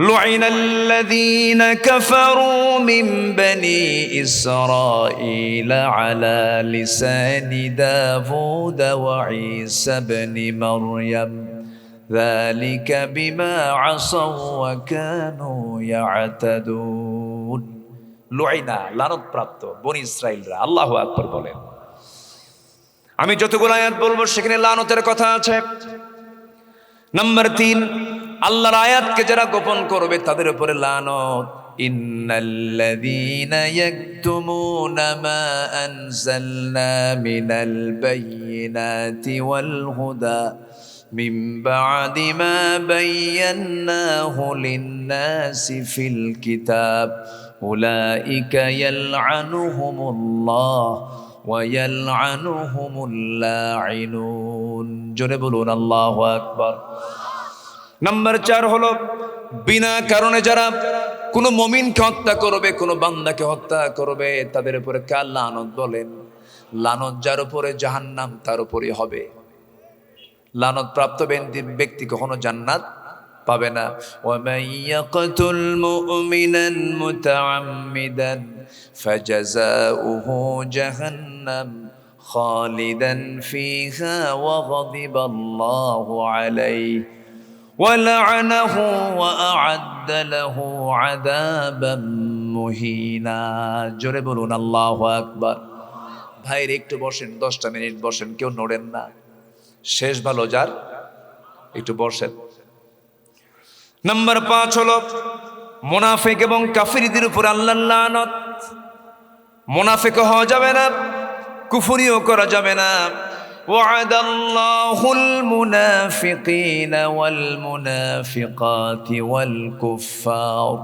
লুইনাল্লাযীনা কাফারু মিন বনি ইসরাঈলা আলা লিসানি দাউদ ওয়া ঈসা ইবনে মারইয়াম যালিকা বিমা আসাউ ওয়া কানু ইয়াতাদুন। লুইনা, লানতপ্রাপ্ত বনি ইসরাঈলরা। আল্লাহু আকবার বলেন। আমি যতগুলো আয়াত বলবো সেখানে লানতের কথা আছে। নাম্বার 3, আল্লাহর আয়াতকে যারা গোপন করবে তাদের উপরে লানত। ইন্নাল্লাযীনা ইয়াকতুমুনা মা আনজালনা মিনাল বায়্যিনাতি ওয়াল হুদা মিন বা'দি মা বায়্যানাহু লিন-নাসি ফিল কিতাব উলাইকা ইয়ালআনুহুমুল্লাহ ويلعنهم اللاعنون জোরে বলুন আল্লাহু আকবার। নাম্বার 4 হলো বিনা কারণে যারা কোনো মুমিনকে হত্যা করবে, কোনো বান্দাকে হত্যা করবে, তাদের উপরে কার লানত বলেন? লানত যার উপরে জাহান্নাম তার উপরে হবে। লানত প্রাপ্ত ব্যক্তি কখনো জান্নাত পাবে না। ওয়ামান ইয়াকতুল মুমিনান মুতাআম্মিদান ফাজাযাউহু জাহান্নাম খালিদান ফিহা ওয়া গাদিবাল্লাহু আলাইহি ওয়া লা'নাহু ওয়া আ'আদ্দা লাহু আযাবাম মুহিনা। জোরে বলুন আল্লাহু আকবার। ভাইরে একটু বসেন, 10টা মিনিট বসেন, কেউ নড়েন না। শেষ ভালো যার, একটু বসেন। নাম্বার 5 হলো মুনাফিক এবং কাফিরদের উপর আল্লাহর লানত। মুনাফিক হওয়া যাবে না, কুফরিও করা যাবে না। ওয়া'দাল্লাহুল মুনাফিকিনা ওয়াল মুনাফিকাতি ওয়াল কুফফার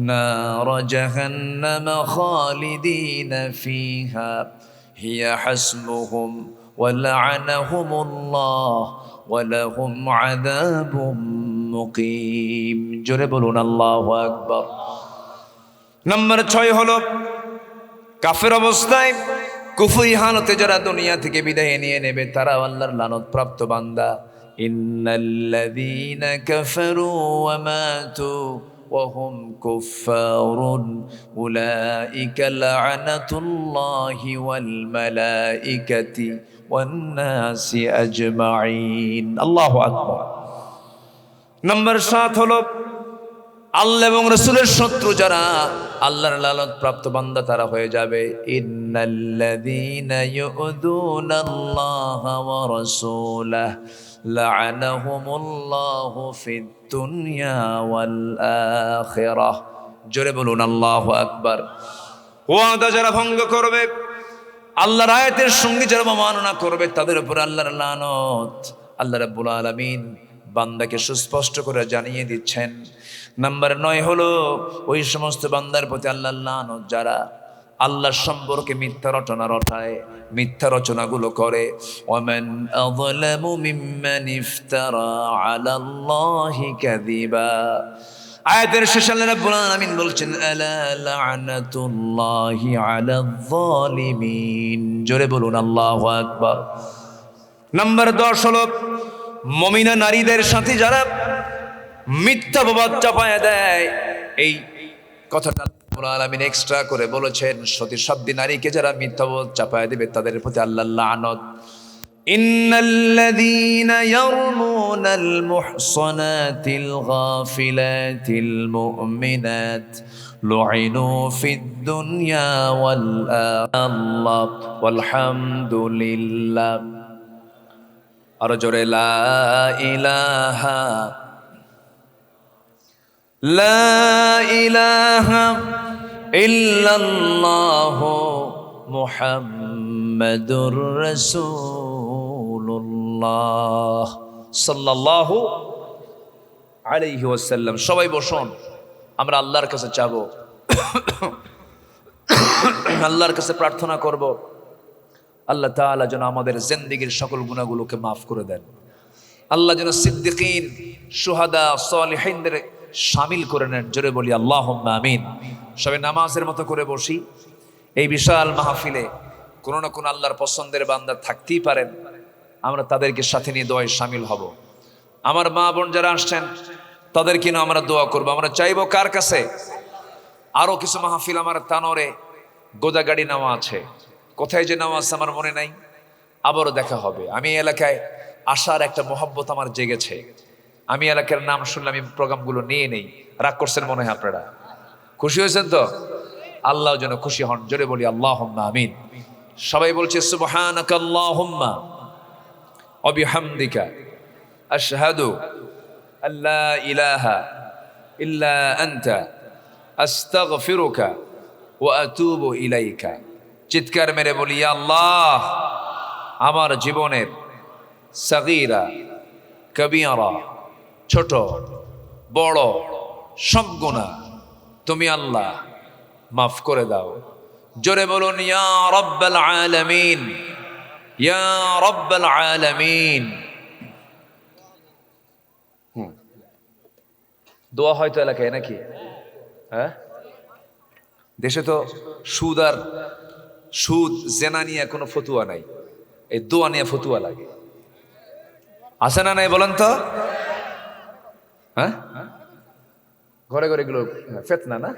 নার জাহান্নাম খালিদিনা ফিহা হিয়া হাসবুহুম ওয়া লা'নাহুমুল্লাহ ওয়া লাহুম আযাবুম মুকিম। জোরে বলুন আল্লাহু আকবার। নাম্বার 6 হলো কাফের অবস্থায় কুফরি হালতে যারা দুনিয়া থেকে বিদায় নিয়ে নেবে তারা আল্লাহর লানত প্রাপ্ত বান্দা। ইন্নাল্লাযীনা কাফারু ওয়া মাতু ওয়া হুম কুফফারুন উলাইকা লা'নাতুল্লাহি ওয়াল মালাইকাতি ওয়ান নাসি আজমাইন। আল্লাহু আকবার। নাম্বার 7 হলো আল্লাহ এবং রাসূলের শত্রু যারা আল্লাহর লানত প্রাপ্ত বান্দা তারা হয়ে যাবে। ইন্নাল্লাযীনা ইউযুনাল্লাহা ওয়া রাসূলাহু লা'নাহুমুল্লাহু ফিদ দুনিয়া ওয়াল আখিরাহ। জোরে বলুন আল্লাহু আকবার। ওয়াদা যারা ভঙ্গ করবে, আল্লাহর আয়াতের সঙ্গে যারা অবমাননা করবে তাদের উপর আল্লাহর লানত। আল্লাহ রাব্বুল আলামিন বান্দাকে সুস্পষ্ট করে জানিয়ে দিচ্ছেন। নাম্বার 9 হলো ওই সমস্ত বান্দার প্রতি আল্লাহর লানত যারা আল্লাহর সম্পর্কে মিথ্যা রচনা রটায়, মিথ্যা রচনাগুলো করে। ওয়ামান আযলামু মিম্মান ইফতারা আলাল্লাহি কাযিবা। আয়াতের শেষে আল্লাহ রাব্বুল আলামিন বলছেন আলা লা'নাতুল্লাহি আলায যালিমিন। জোরে বলুন আল্লাহু আকবার। নাম্বার 10 হলো মুমিনা নারীদের সাথে যারা মিথ্যা অপবাদ চাপায়া দেয়। এই কথাটা আল্লাহ আলামিন এক্সট্রা করে বলেছেন, সতী সাধ্বী নারীকে যারা মিথ্যা অপবাদ চাপায়া দিবে তাদের প্রতি আল্লাহর লানত। ইন্নাল্লাযীনা ইয়ারমুনাল মুহসানাতিল গাফিলাতিল মুমিনাত লুইনু ফিদ দুনিয়া ওয়াল আখিরাহ ওয়ালহামদুলিল্লাহ। আর জোরে লা ইলাহা ইল্লাল্লাহু মুহাম্মাদুর রাসূলুল্লাহ সাল্লাল্লাহু আলাইহি ওয়াসাল্লাম। সবাই বসুন, আমরা আল্লাহর কাছে চাবো, আল্লাহর কাছে প্রার্থনা করব আল্লাহ তাআলা যেন আমাদের জিন্দেগীর সকল গুনাহগুলোকে মাফ করে দেন। আল্লাহ যেন সিদ্দিকিন, শুহাদা, সালিহিনদের শামিল করে নেন। জোরে বলি আল্লাহুম্মা আমিন। সবাই নামাজের মতো করে বসি। এই বিশাল মাহফিলে কোনো না কোনো আল্লাহর পছন্দের বান্দা থাকতেই পারেন, আমরা তাদেরকে সাথে নিয়ে দোয়ায় শামিল হব। আমার মা বোন যারা আসছেন তাদেরকে নিয়ে আমরা দোয়া করব। আমরা চাইবো কার কাছে? আরো কিছু মাহফিল আমার তানোরে গোদাগাড়ি নেওয়া আছে, কোথায় যে নেওয়া আছে আমার মনে নাই, আবারও দেখা হবে। আমি এলাকায় আসার একটা মহব্বত আমার জেগেছে। আমি এলাকার নাম শুনলে আমি প্রোগ্রামগুলো নিয়ে নেই। রাগ করছেন মনে হয় আপনারা? খুশি হয়েছেন তো? আল্লাহ যেন খুশি হন। জোরে বলি আল্লাহুম্মা আমিন। সবাই বলছে সুবহানাকা আল্লাহুম্মা ওয়া বিহামদিকা আশহাদু আল্লা ইলাহা ইল্লা আনতা আস্তাগফিরুকা ওয়া আতুবু ইলাইকা। চিৎকার মেরে বলি ইয়া আল্লাহ, আমার জীবনের সাগীরা কবিরা, ছোট বড় সব গুনাহ তুমি আল্লাহ মাফ করে দাও। জোরে বলুন ইয়া রাব্বাল আলামিন, ইয়া রাব্বাল আলামিন। দোয়া হয়তো এলাকায় নাকি? হ্যাঁ, দেশে তো সুদ জেনা নিয়ে কোনো ফতুয়া নাই, এই দোয়া নিয়ে ফতুয়া লাগে। আছে না নাই বলেন তো? হ্যাঁ, ঘরে ঘরে এগুলো ফেতনা না,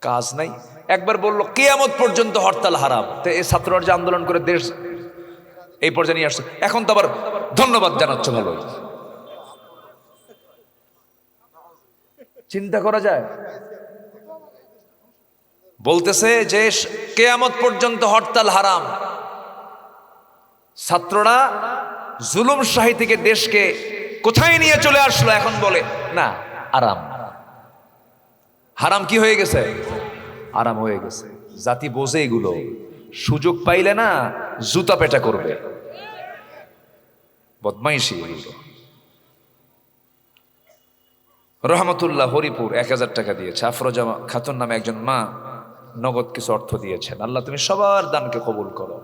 কাজ নাই। একবার বললো কিয়ামত পর্যন্ত হরতাল হারাম, তো এই ছাত্ররা যে আন্দোলন করে দেশ এই পর্যায়ে নিয়ে আসছে, এখন তো আবার ধন্যবাদ জানাচ্ছে। ভালো, চিন্তা করা যায়। বলতেছে যে কিয়ামত পর্যন্ত হরতাল হারাম, ছাত্ররা জুলুম শাহী থেকে দেশকে কোথায় নিয়ে চলে আসলো, এখন বলে না আরাম। হারাম কি হয়ে গেছে? আরাম হয়ে গেছে। জাতি বোঝে এগুলো, সুযোগ পাইলে না জুতা পেটা করবে, বদমাইশি এগুলো। রহমতুল্লাহ হরিপুর 1000 টাকা দিয়েছে। আফরোজা খাতুন নামে একজন মা নগদ কিছু অর্থ দিয়েছেন। আল্লাহ তুমি সবার দানকে কবুল করো,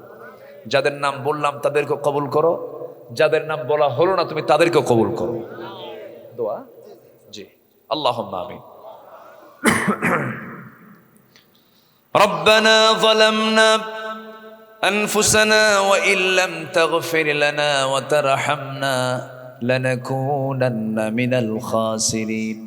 যাদের নাম বললাম তাদেরকে কবুল করো, যাদের নাম বলা হলো না তুমি তাদেরকেও কবুল করো। দোয়া, জি, আল্লাহুম্মা আমিন। ربنا ظلمنا أنفسنا وإن لم تغفر لنا وترحمنا لنكونن من الخاسرين.